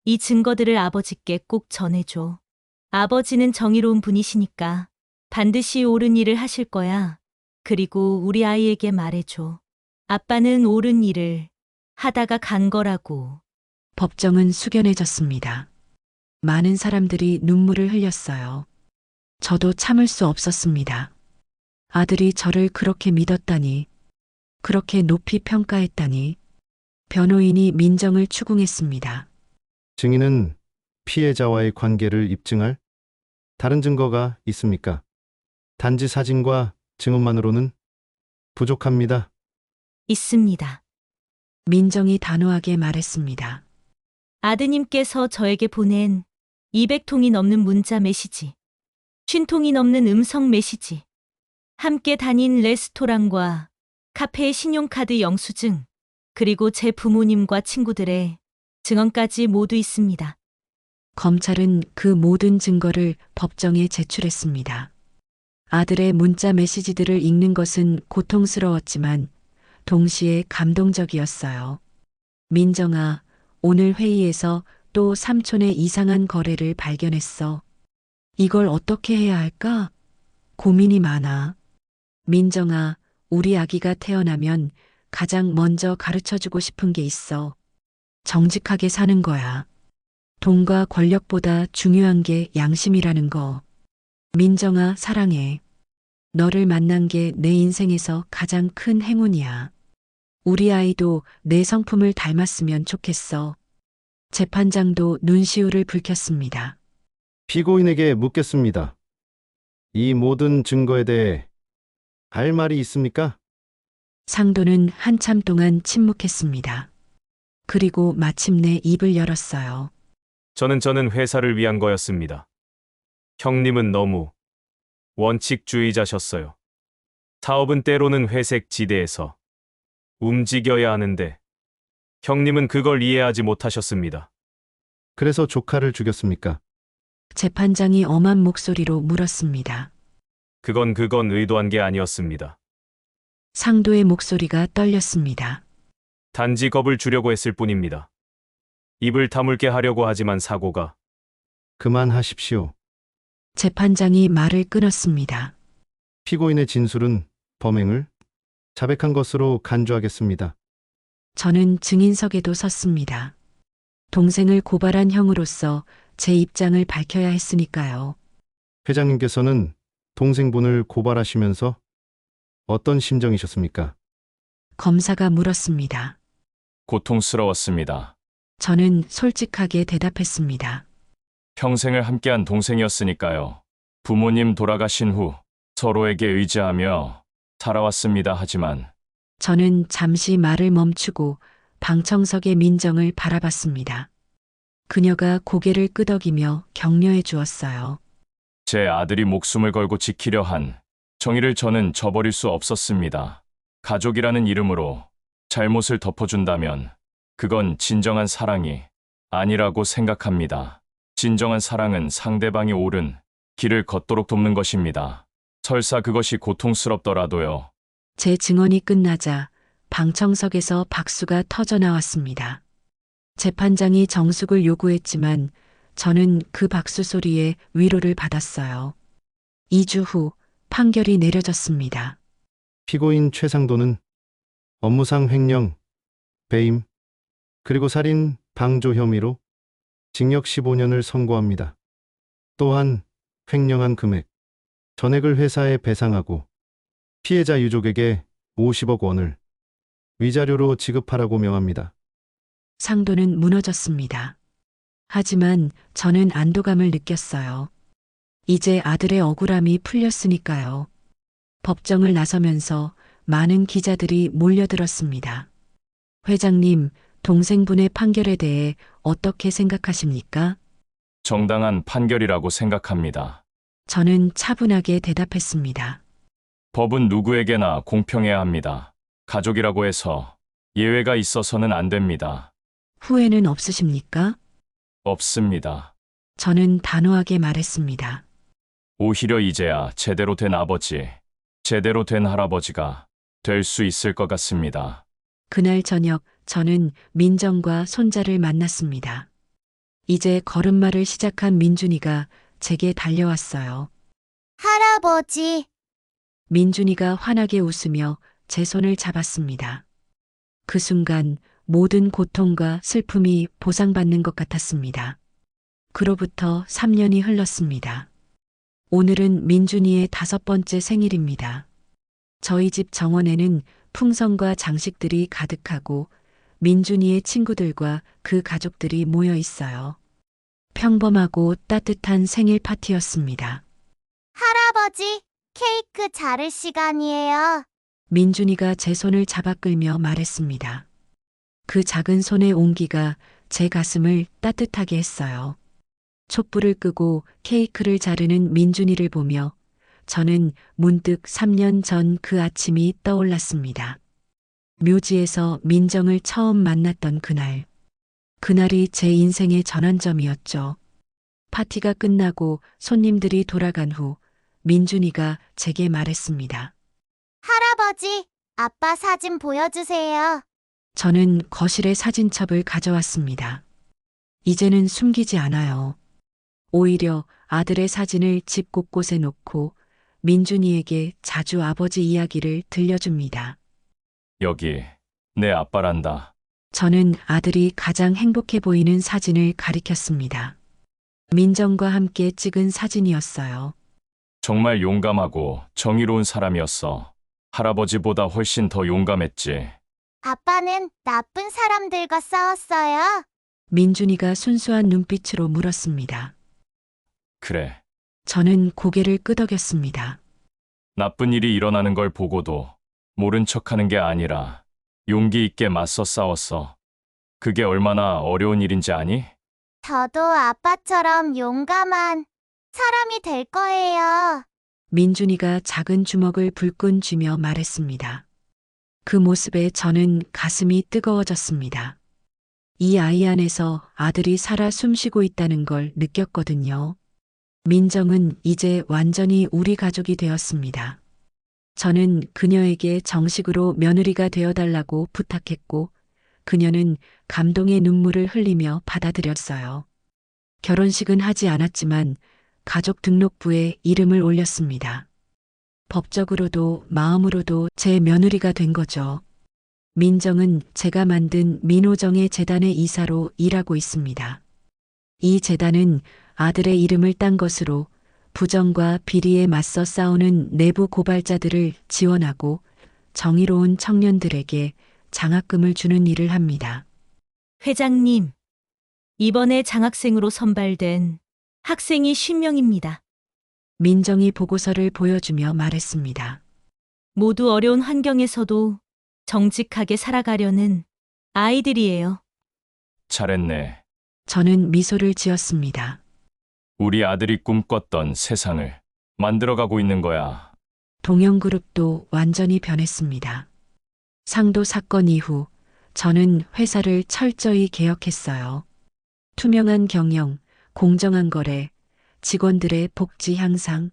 Speaker 1: 이 증거들을 아버지께 꼭 전해줘. 아버지는 정의로운 분이시니까 반드시 옳은 일을 하실 거야. 그리고 우리 아이에게 말해줘. 아빠는 옳은 일을 하다가 간 거라고.
Speaker 2: 법정은 숙연해졌습니다. 많은 사람들이 눈물을 흘렸어요. 저도 참을 수 없었습니다. 아들이 저를 그렇게 믿었다니, 그렇게 높이 평가했다니. 변호인이 민정을 추궁했습니다.
Speaker 5: 증인은 피해자와의 관계를 입증할 다른 증거가 있습니까? 단지 사진과 증언만으로는 부족합니다.
Speaker 1: 있습니다.
Speaker 2: 민정이 단호하게 말했습니다.
Speaker 1: 아드님께서 저에게 보낸 200통이 넘는 문자 메시지, 50통이 넘는 음성 메시지, 함께 다닌 레스토랑과 카페의 신용카드 영수증, 그리고 제 부모님과 친구들의 증언까지 모두 있습니다.
Speaker 2: 검찰은 그 모든 증거를 법정에 제출했습니다. 아들의 문자 메시지들을 읽는 것은 고통스러웠지만 동시에 감동적이었어요. 민정아, 오늘 회의에서 또 삼촌의 이상한 거래를 발견했어. 이걸 어떻게 해야 할까? 고민이 많아. 민정아, 우리 아기가 태어나면 가장 먼저 가르쳐주고 싶은 게 있어. 정직하게 사는 거야. 돈과 권력보다 중요한 게 양심이라는 거. 민정아, 사랑해. 너를 만난 게 내 인생에서 가장 큰 행운이야. 우리 아이도 내 성품을 닮았으면 좋겠어. 재판장도 눈시울을 붉혔습니다.
Speaker 5: 피고인에게 묻겠습니다. 이 모든 증거에 대해 할 말이 있습니까?
Speaker 2: 상도는 한참 동안 침묵했습니다. 그리고 마침내 입을 열었어요.
Speaker 4: 저는 회사를 위한 거였습니다. 형님은 너무 원칙주의자셨어요. 사업은 때로는 회색 지대에서 움직여야 하는데 형님은 그걸 이해하지 못하셨습니다.
Speaker 5: 그래서 조카를 죽였습니까?
Speaker 2: 재판장이 엄한 목소리로 물었습니다.
Speaker 4: 그건 의도한 게 아니었습니다.
Speaker 2: 상도의 목소리가 떨렸습니다.
Speaker 4: 단지 겁을 주려고 했을 뿐입니다. 입을 다물게 하려고 하지만 사고가
Speaker 5: 그만하십시오.
Speaker 2: 재판장이 말을 끊었습니다.
Speaker 5: 피고인의 진술은 범행을 자백한 것으로 간주하겠습니다.
Speaker 2: 저는 증인석에도 섰습니다. 동생을 고발한 형으로서 제 입장을 밝혀야 했으니까요.
Speaker 5: 회장님께서는 동생분을 고발하시면서 어떤 심정이셨습니까?
Speaker 2: 검사가 물었습니다.
Speaker 3: 고통스러웠습니다.
Speaker 2: 저는 솔직하게 대답했습니다.
Speaker 3: 평생을 함께한 동생이었으니까요. 부모님 돌아가신 후 서로에게 의지하며 살아왔습니다. 하지만
Speaker 2: 저는 잠시 말을 멈추고 방청석의 민정을 바라봤습니다. 그녀가 고개를 끄덕이며 격려해 주었어요.
Speaker 3: 제 아들이 목숨을 걸고 지키려 한 정의를 저는 저버릴 수 없었습니다. 가족이라는 이름으로 잘못을 덮어준다면 그건 진정한 사랑이 아니라고 생각합니다. 진정한 사랑은 상대방이 옳은 길을 걷도록 돕는 것입니다. 설사 그것이 고통스럽더라도요.
Speaker 2: 제 증언이 끝나자 방청석에서 박수가 터져 나왔습니다. 재판장이 정숙을 요구했지만 저는 그 박수 소리에 위로를 받았어요. 2주 후 판결이 내려졌습니다.
Speaker 5: 피고인 최상도는 업무상 횡령, 배임, 그리고 살인, 방조 혐의로 징역 15년을 선고합니다. 또한 횡령한 금액, 전액을 회사에 배상하고 피해자 유족에게 50억 원을 위자료로 지급하라고 명합니다.
Speaker 2: 상도는 무너졌습니다. 하지만 저는 안도감을 느꼈어요. 이제 아들의 억울함이 풀렸으니까요. 법정을 나서면서 많은 기자들이 몰려들었습니다. 회장님, 동생분의 판결에 대해 어떻게 생각하십니까?
Speaker 3: 정당한 판결이라고 생각합니다.
Speaker 2: 저는 차분하게 대답했습니다.
Speaker 3: 법은 누구에게나 공평해야 합니다. 가족이라고 해서 예외가 있어서는 안 됩니다.
Speaker 2: 후회는 없으십니까?
Speaker 3: 없습니다.
Speaker 2: 저는 단호하게 말했습니다.
Speaker 3: 오히려 이제야 제대로 된 아버지, 제대로 된 할아버지가 될 수 있을 것 같습니다.
Speaker 2: 그날 저녁 저는 민정과 손자를 만났습니다. 이제 걸음마를 시작한 민준이가 제게 달려왔어요.
Speaker 6: 할아버지,
Speaker 2: 민준이가 환하게 웃으며 제 손을 잡았습니다. 그 순간 모든 고통과 슬픔이 보상받는 것 같았습니다. 그로부터 3년이 흘렀습니다. 오늘은 민준이의 5번째 생일입니다. 저희 집 정원에는 풍선과 장식들이 가득하고 민준이의 친구들과 그 가족들이 모여 있어요. 평범하고 따뜻한 생일 파티였습니다.
Speaker 6: 할아버지, 케이크 자를 시간이에요.
Speaker 2: 민준이가 제 손을 잡아 끌며 말했습니다. 그 작은 손의 온기가 제 가슴을 따뜻하게 했어요. 촛불을 끄고 케이크를 자르는 민준이를 보며 저는 문득 3년 전 그 아침이 떠올랐습니다. 묘지에서 민정을 처음 만났던 그날. 그날이 제 인생의 전환점이었죠. 파티가 끝나고 손님들이 돌아간 후 민준이가 제게 말했습니다.
Speaker 6: 할아버지, 아빠 사진 보여주세요.
Speaker 2: 저는 거실에 사진첩을 가져왔습니다. 이제는 숨기지 않아요. 오히려 아들의 사진을 집 곳곳에 놓고 민준이에게 자주 아버지 이야기를 들려줍니다.
Speaker 3: 여기 내 아빠란다.
Speaker 2: 저는 아들이 가장 행복해 보이는 사진을 가리켰습니다. 민정과 함께 찍은 사진이었어요.
Speaker 3: 정말 용감하고 정의로운 사람이었어. 할아버지보다 훨씬 더 용감했지.
Speaker 6: 아빠는 나쁜 사람들과 싸웠어요.
Speaker 2: 민준이가 순수한 눈빛으로 물었습니다.
Speaker 3: 그래.
Speaker 2: 저는 고개를 끄덕였습니다.
Speaker 3: 나쁜 일이 일어나는 걸 보고도 모른 척하는 게 아니라 용기 있게 맞서 싸웠어. 그게 얼마나 어려운 일인지 아니?
Speaker 6: 저도 아빠처럼 용감한 사람이 될 거예요.
Speaker 2: 민준이가 작은 주먹을 불끈 쥐며 말했습니다. 그 모습에 저는 가슴이 뜨거워졌습니다. 이 아이 안에서 아들이 살아 숨쉬고 있다는 걸 느꼈거든요. 민정은 이제 완전히 우리 가족이 되었습니다. 저는 그녀에게 정식으로 며느리가 되어달라고 부탁했고, 그녀는 감동의 눈물을 흘리며 받아들였어요. 결혼식은 하지 않았지만 가족 등록부에 이름을 올렸습니다. 법적으로도 마음으로도 제 며느리가 된 거죠. 민정은 제가 만든 민호정의 재단의 이사로 일하고 있습니다. 이 재단은 아들의 이름을 딴 것으로 부정과 비리에 맞서 싸우는 내부 고발자들을 지원하고 정의로운 청년들에게 장학금을 주는 일을 합니다.
Speaker 1: 회장님, 이번에 장학생으로 선발된 학생이 50명입니다.
Speaker 2: 민정이 보고서를 보여주며 말했습니다.
Speaker 1: 모두 어려운 환경에서도 정직하게 살아가려는 아이들이에요.
Speaker 3: 잘했네.
Speaker 2: 저는 미소를 지었습니다.
Speaker 3: 우리 아들이 꿈꿨던 세상을 만들어가고 있는 거야.
Speaker 2: 동영그룹도 완전히 변했습니다. 상도 사건 이후 저는 회사를 철저히 개혁했어요. 투명한 경영, 공정한 거래, 직원들의 복지 향상.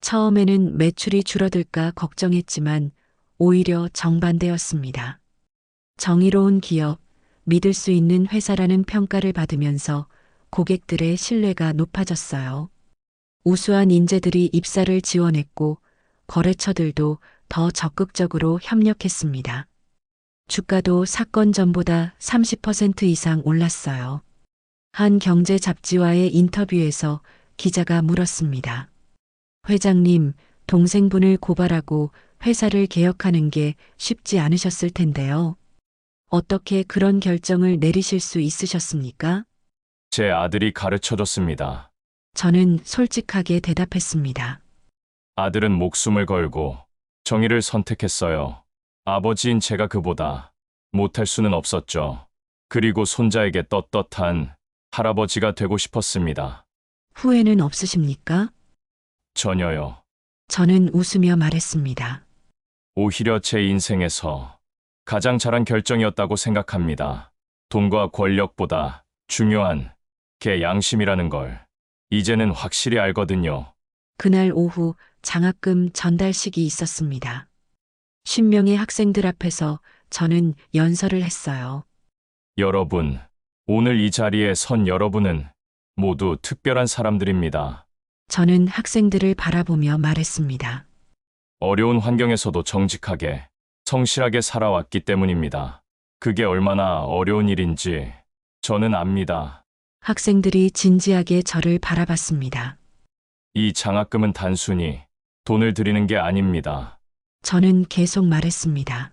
Speaker 2: 처음에는 매출이 줄어들까 걱정했지만 오히려 정반대였습니다. 정의로운 기업, 믿을 수 있는 회사라는 평가를 받으면서 고객들의 신뢰가 높아졌어요. 우수한 인재들이 입사를 지원했고 거래처들도 더 적극적으로 협력했습니다. 주가도 사건 전보다 30% 이상 올랐어요. 한 경제 잡지와의 인터뷰에서 기자가 물었습니다. 회장님, 동생분을 고발하고 회사를 개혁하는 게 쉽지 않으셨을 텐데요. 어떻게 그런 결정을 내리실 수 있으셨습니까?
Speaker 3: 제 아들이 가르쳐줬습니다.
Speaker 2: 저는 솔직하게 대답했습니다.
Speaker 3: 아들은 목숨을 걸고 정의를 선택했어요. 아버지인 제가 그보다 못할 수는 없었죠. 그리고 손자에게 떳떳한 할아버지가 되고 싶었습니다.
Speaker 2: 후회는 없으십니까?
Speaker 3: 전혀요.
Speaker 2: 저는 웃으며 말했습니다.
Speaker 3: 오히려 제 인생에서 가장 잘한 결정이었다고 생각합니다. 돈과 권력보다 중요한 게 양심이라는 걸 이제는 확실히 알거든요.
Speaker 2: 그날 오후 장학금 전달식이 있었습니다. 10명의 학생들 앞에서 저는 연설을 했어요.
Speaker 3: 여러분, 오늘 이 자리에 선 여러분은 모두 특별한 사람들입니다.
Speaker 2: 저는 학생들을 바라보며 말했습니다.
Speaker 3: 어려운 환경에서도 정직하게, 성실하게 살아왔기 때문입니다. 그게 얼마나 어려운 일인지 저는 압니다.
Speaker 2: 학생들이 진지하게 저를 바라봤습니다.
Speaker 3: 이 장학금은 단순히 돈을 드리는 게 아닙니다.
Speaker 2: 저는 계속 말했습니다.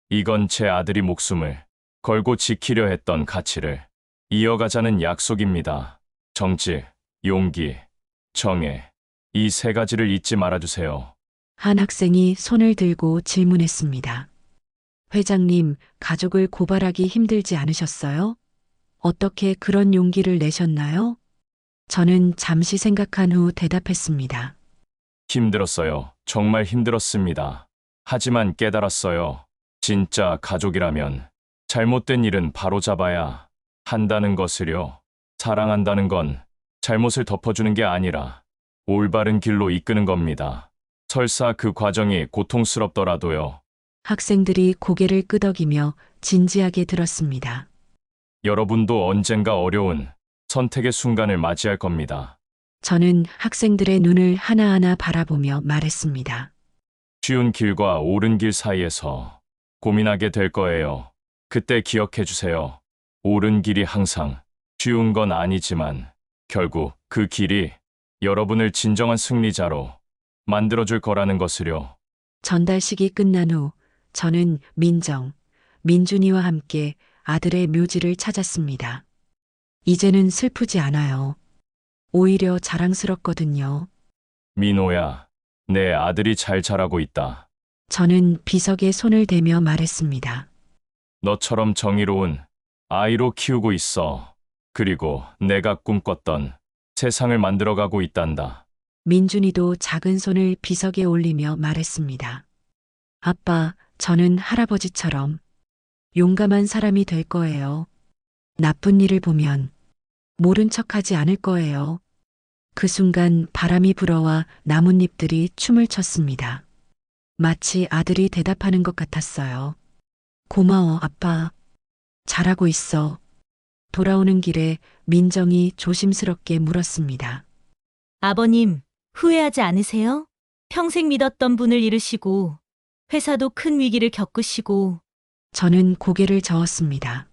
Speaker 3: 이건 제 아들이 목숨을 걸고 지키려 했던 가치를 이어가자는 약속입니다. 정직, 용기, 정의. 이 세 가지를 잊지 말아주세요.
Speaker 2: 한 학생이 손을 들고 질문했습니다. 회장님, 가족을 고발하기 힘들지 않으셨어요? 어떻게 그런 용기를 내셨나요? 저는 잠시 생각한 후 대답했습니다.
Speaker 3: 힘들었어요. 정말 힘들었습니다. 하지만 깨달았어요. 진짜 가족이라면 잘못된 일은 바로잡아야 한다는 것을요. 사랑한다는 건 잘못을 덮어주는 게 아니라 올바른 길로 이끄는 겁니다. 설사 그 과정이 고통스럽더라도요.
Speaker 2: 학생들이 고개를 끄덕이며 진지하게 들었습니다.
Speaker 3: 여러분도 언젠가 어려운 선택의 순간을 맞이할 겁니다.
Speaker 2: 저는 학생들의 눈을 하나하나 바라보며 말했습니다.
Speaker 3: 쉬운 길과 옳은 길 사이에서 고민하게 될 거예요. 그때 기억해 주세요. 옳은 길이 항상 쉬운 건 아니지만 결국 그 길이 여러분을 진정한 승리자로 만들어줄 거라는 것을요.
Speaker 2: 전달식이 끝난 후 저는 민정, 민준이와 함께 아들의 묘지를 찾았습니다. 이제는 슬프지 않아요. 오히려 자랑스럽거든요.
Speaker 3: 민호야, 내 아들이 잘 자라고 있다.
Speaker 2: 저는 비석에 손을 대며 말했습니다.
Speaker 3: 너처럼 정의로운 아이로 키우고 있어. 그리고 내가 꿈꿨던 세상을 만들어가고 있단다.
Speaker 2: 민준이도 작은 손을 비석에 올리며 말했습니다. 아빠, 저는 할아버지처럼 용감한 사람이 될 거예요. 나쁜 일을 보면 모른 척하지 않을 거예요. 그 순간 바람이 불어와 나뭇잎들이 춤을 췄습니다. 마치 아들이 대답하는 것 같았어요. 고마워, 아빠. 잘하고 있어. 돌아오는 길에 민정이 조심스럽게 물었습니다.
Speaker 1: 아버님, 후회하지 않으세요? 평생 믿었던 분을 잃으시고, 회사도 큰 위기를 겪으시고,
Speaker 2: 저는 고개를 저었습니다.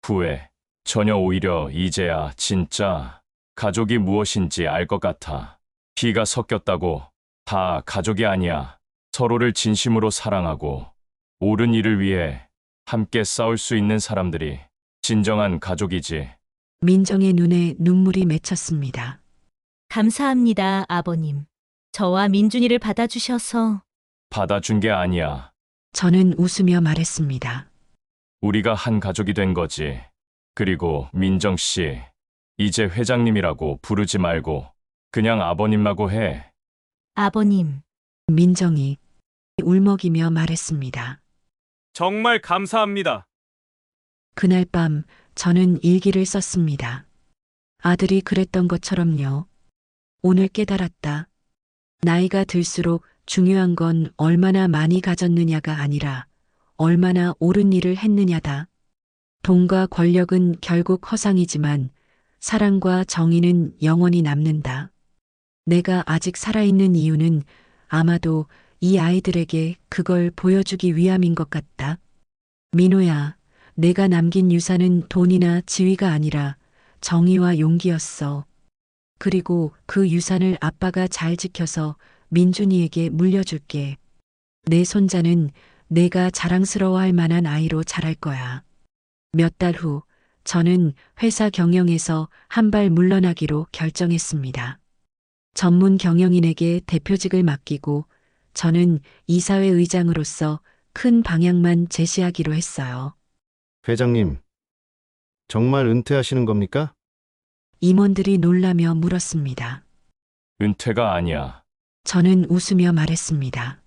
Speaker 3: 후회. 전혀 오히려 이제야 진짜 가족이 무엇인지 알 것 같아. 피가 섞였다고 다 가족이 아니야. 서로를 진심으로 사랑하고 옳은 일을 위해 함께 싸울 수 있는 사람들이 진정한 가족이지.
Speaker 2: 민정의 눈에 눈물이 맺혔습니다.
Speaker 1: 감사합니다, 아버님. 저와 민준이를 받아주셔서,
Speaker 3: 받아준 게 아니야.
Speaker 2: 저는 웃으며 말했습니다.
Speaker 3: 우리가 한 가족이 된 거지. 그리고 민정 씨, 이제 회장님이라고 부르지 말고 그냥 아버님라고 해.
Speaker 1: 아버님,
Speaker 2: 민정이 울먹이며 말했습니다.
Speaker 4: 정말 감사합니다.
Speaker 2: 그날 밤 저는 일기를 썼습니다. 아들이 그랬던 것처럼요. 오늘 깨달았다. 나이가 들수록 중요한 건 얼마나 많이 가졌느냐가 아니라 얼마나 옳은 일을 했느냐다. 돈과 권력은 결국 허상이지만 사랑과 정의는 영원히 남는다. 내가 아직 살아있는 이유는 아마도 이 아이들에게 그걸 보여주기 위함인 것 같다. 민호야, 내가 남긴 유산은 돈이나 지위가 아니라 정의와 용기였어. 그리고 그 유산을 아빠가 잘 지켜서 민준이에게 물려줄게. 내 손자는 내가 자랑스러워할 만한 아이로 자랄 거야. 몇 달 후, 저는 회사 경영에서 한 발 물러나기로 결정했습니다. 전문 경영인에게 대표직을 맡기고 저는 이사회 의장으로서 큰 방향만 제시하기로 했어요.
Speaker 5: 회장님, 정말 은퇴하시는 겁니까?
Speaker 2: 임원들이 놀라며 물었습니다.
Speaker 3: 은퇴가 아니야.
Speaker 2: 저는 웃으며 말했습니다.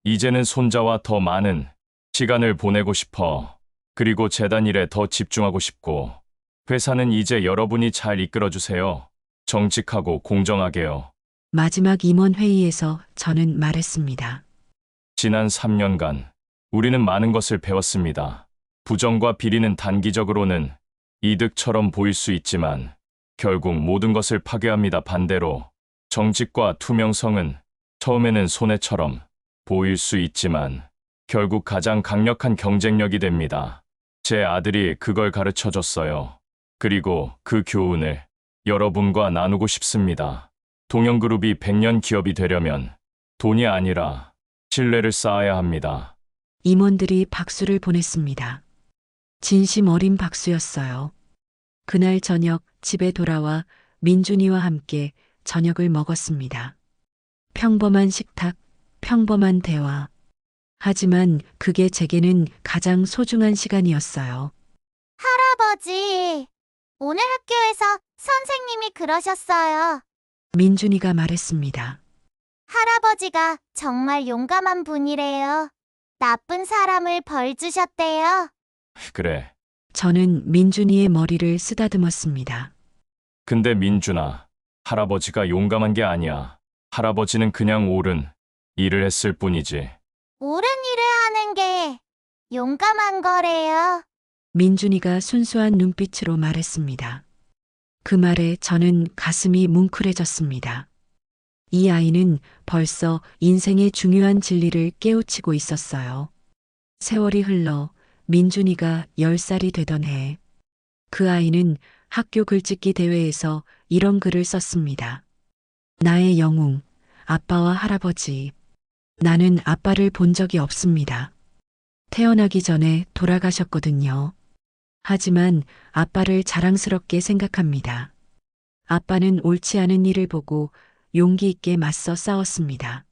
Speaker 3: 이제는 손자와 더 많은 시간을 보내고 싶어. 그리고 재단 일에 더 집중하고 싶고, 회사는 이제 여러분이 잘 이끌어주세요. 정직하고 공정하게요.
Speaker 2: 마지막 임원 회의에서 저는 말했습니다.
Speaker 3: 지난 3년간 우리는 많은 것을 배웠습니다. 부정과 비리는 단기적으로는 이득처럼 보일 수 있지만 결국 모든 것을 파괴합니다. 반대로 정직과 투명성은 처음에는 손해처럼 보일 수 있지만 결국 가장 강력한 경쟁력이 됩니다. 제 아들이 그걸 가르쳐 줬어요. 그리고 그 교훈을 여러분과 나누고 싶습니다. 동영그룹이 100년 기업이 되려면 돈이 아니라 신뢰를 쌓아야 합니다.
Speaker 2: 임원들이 박수를 보냈습니다. 진심 어린 박수였어요. 그날 저녁 집에 돌아와 민준이와 함께 저녁을 먹었습니다. 평범한 식탁, 평범한 대화. 하지만 그게 제게는 가장 소중한 시간이었어요.
Speaker 6: 할아버지, 오늘 학교에서 선생님이 그러셨어요.
Speaker 2: 민준이가 말했습니다.
Speaker 6: 할아버지가 정말 용감한 분이래요. 나쁜 사람을 벌 주셨대요.
Speaker 3: 그래.
Speaker 2: 저는 민준이의 머리를 쓰다듬었습니다.
Speaker 3: 근데 민준아, 할아버지가 용감한 게 아니야. 할아버지는 그냥 옳은 일을 했을 뿐이지.
Speaker 6: 옳은 일을 하는 게 용감한 거래요.
Speaker 2: 민준이가 순수한 눈빛으로 말했습니다. 그 말에 저는 가슴이 뭉클해졌습니다. 이 아이는 벌써 인생의 중요한 진리를 깨우치고 있었어요. 세월이 흘러 민준이가 10살이 되던 해, 그 아이는 학교 글짓기 대회에서 이런 글을 썼습니다. 나의 영웅, 아빠와 할아버지. 나는 아빠를 본 적이 없습니다. 태어나기 전에 돌아가셨거든요. 하지만 아빠를 자랑스럽게 생각합니다. 아빠는 옳지 않은 일을 보고 용기 있게 맞서 싸웠습니다.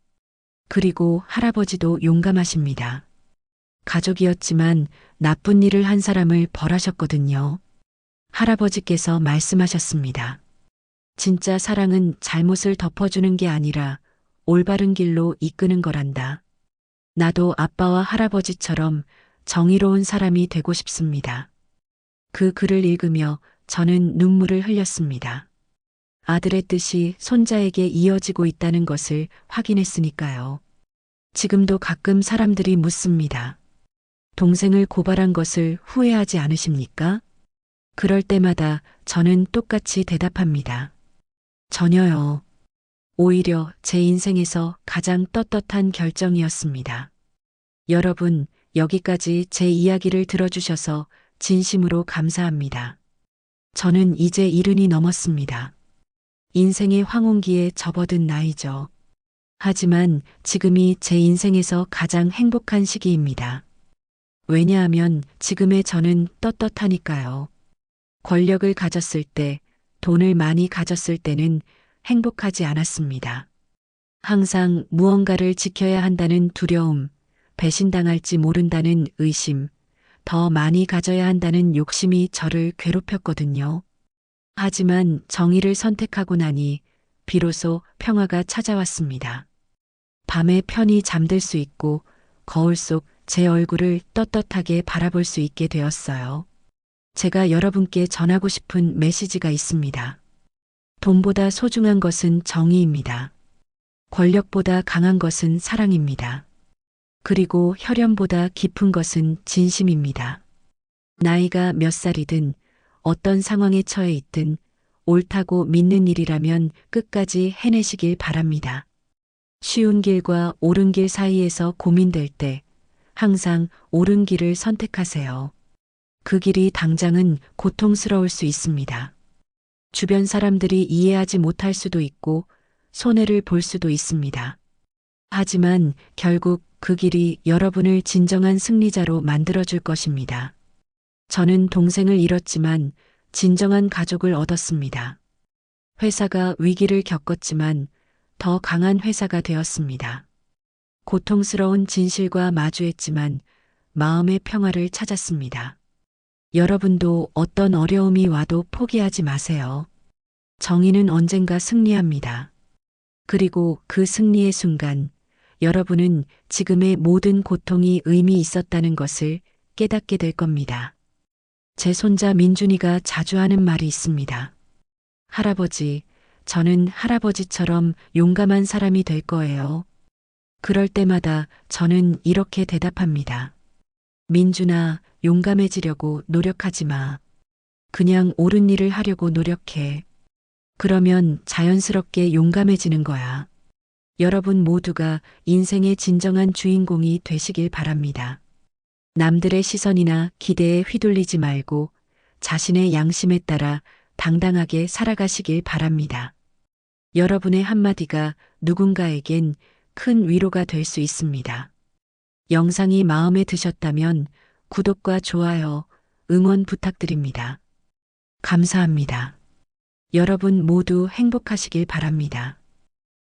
Speaker 2: 그리고 할아버지도 용감하십니다. 가족이었지만 나쁜 일을 한 사람을 벌하셨거든요. 할아버지께서 말씀하셨습니다. 진짜 사랑은 잘못을 덮어주는 게 아니라 올바른 길로 이끄는 거란다. 나도 아빠와 할아버지처럼 정의로운 사람이 되고 싶습니다. 그 글을 읽으며 저는 눈물을 흘렸습니다. 아들의 뜻이 손자에게 이어지고 있다는 것을 확인했으니까요. 지금도 가끔 사람들이 묻습니다. 동생을 고발한 것을 후회하지 않으십니까? 그럴 때마다 저는 똑같이 대답합니다. 전혀요. 오히려 제 인생에서 가장 떳떳한 결정이었습니다. 여러분, 여기까지 제 이야기를 들어주셔서 진심으로 감사합니다. 저는 이제 70이 넘었습니다. 인생의 황혼기에 접어든 나이죠. 하지만 지금이 제 인생에서 가장 행복한 시기입니다. 왜냐하면 지금의 저는 떳떳하니까요. 권력을 가졌을 때, 돈을 많이 가졌을 때는 행복하지 않았습니다. 항상 무언가를 지켜야 한다는 두려움, 배신당할지 모른다는 의심, 더 많이 가져야 한다는 욕심이 저를 괴롭혔거든요. 하지만 정의를 선택하고 나니 비로소 평화가 찾아왔습니다. 밤에 편히 잠들 수 있고 거울 속 제 얼굴을 떳떳하게 바라볼 수 있게 되었어요. 제가 여러분께 전하고 싶은 메시지가 있습니다. 돈보다 소중한 것은 정의입니다. 권력보다 강한 것은 사랑입니다. 그리고 혈연보다 깊은 것은 진심입니다. 나이가 몇 살이든 어떤 상황에 처해 있든 옳다고 믿는 일이라면 끝까지 해내시길 바랍니다. 쉬운 길과 옳은 길 사이에서 고민될 때 항상 옳은 길을 선택하세요. 그 길이 당장은 고통스러울 수 있습니다. 주변 사람들이 이해하지 못할 수도 있고 손해를 볼 수도 있습니다. 하지만 결국 그 길이 여러분을 진정한 승리자로 만들어줄 것입니다. 저는 동생을 잃었지만 진정한 가족을 얻었습니다. 회사가 위기를 겪었지만 더 강한 회사가 되었습니다. 고통스러운 진실과 마주했지만 마음의 평화를 찾았습니다. 여러분도 어떤 어려움이 와도 포기하지 마세요. 정의는 언젠가 승리합니다. 그리고 그 승리의 순간 여러분은 지금의 모든 고통이 의미 있었다는 것을 깨닫게 될 겁니다. 제 손자 민준이가 자주 하는 말이 있습니다. 할아버지, 저는 할아버지처럼 용감한 사람이 될 거예요. 그럴 때마다 저는 이렇게 대답합니다. 민준아, 용감해지려고 노력하지 마. 그냥 옳은 일을 하려고 노력해. 그러면 자연스럽게 용감해지는 거야. 여러분 모두가 인생의 진정한 주인공이 되시길 바랍니다. 남들의 시선이나 기대에 휘둘리지 말고 자신의 양심에 따라 당당하게 살아가시길 바랍니다. 여러분의 한마디가 누군가에겐 큰 위로가 될 수 있습니다. 영상이 마음에 드셨다면 구독과 좋아요, 응원 부탁드립니다. 감사합니다. 여러분 모두 행복하시길 바랍니다.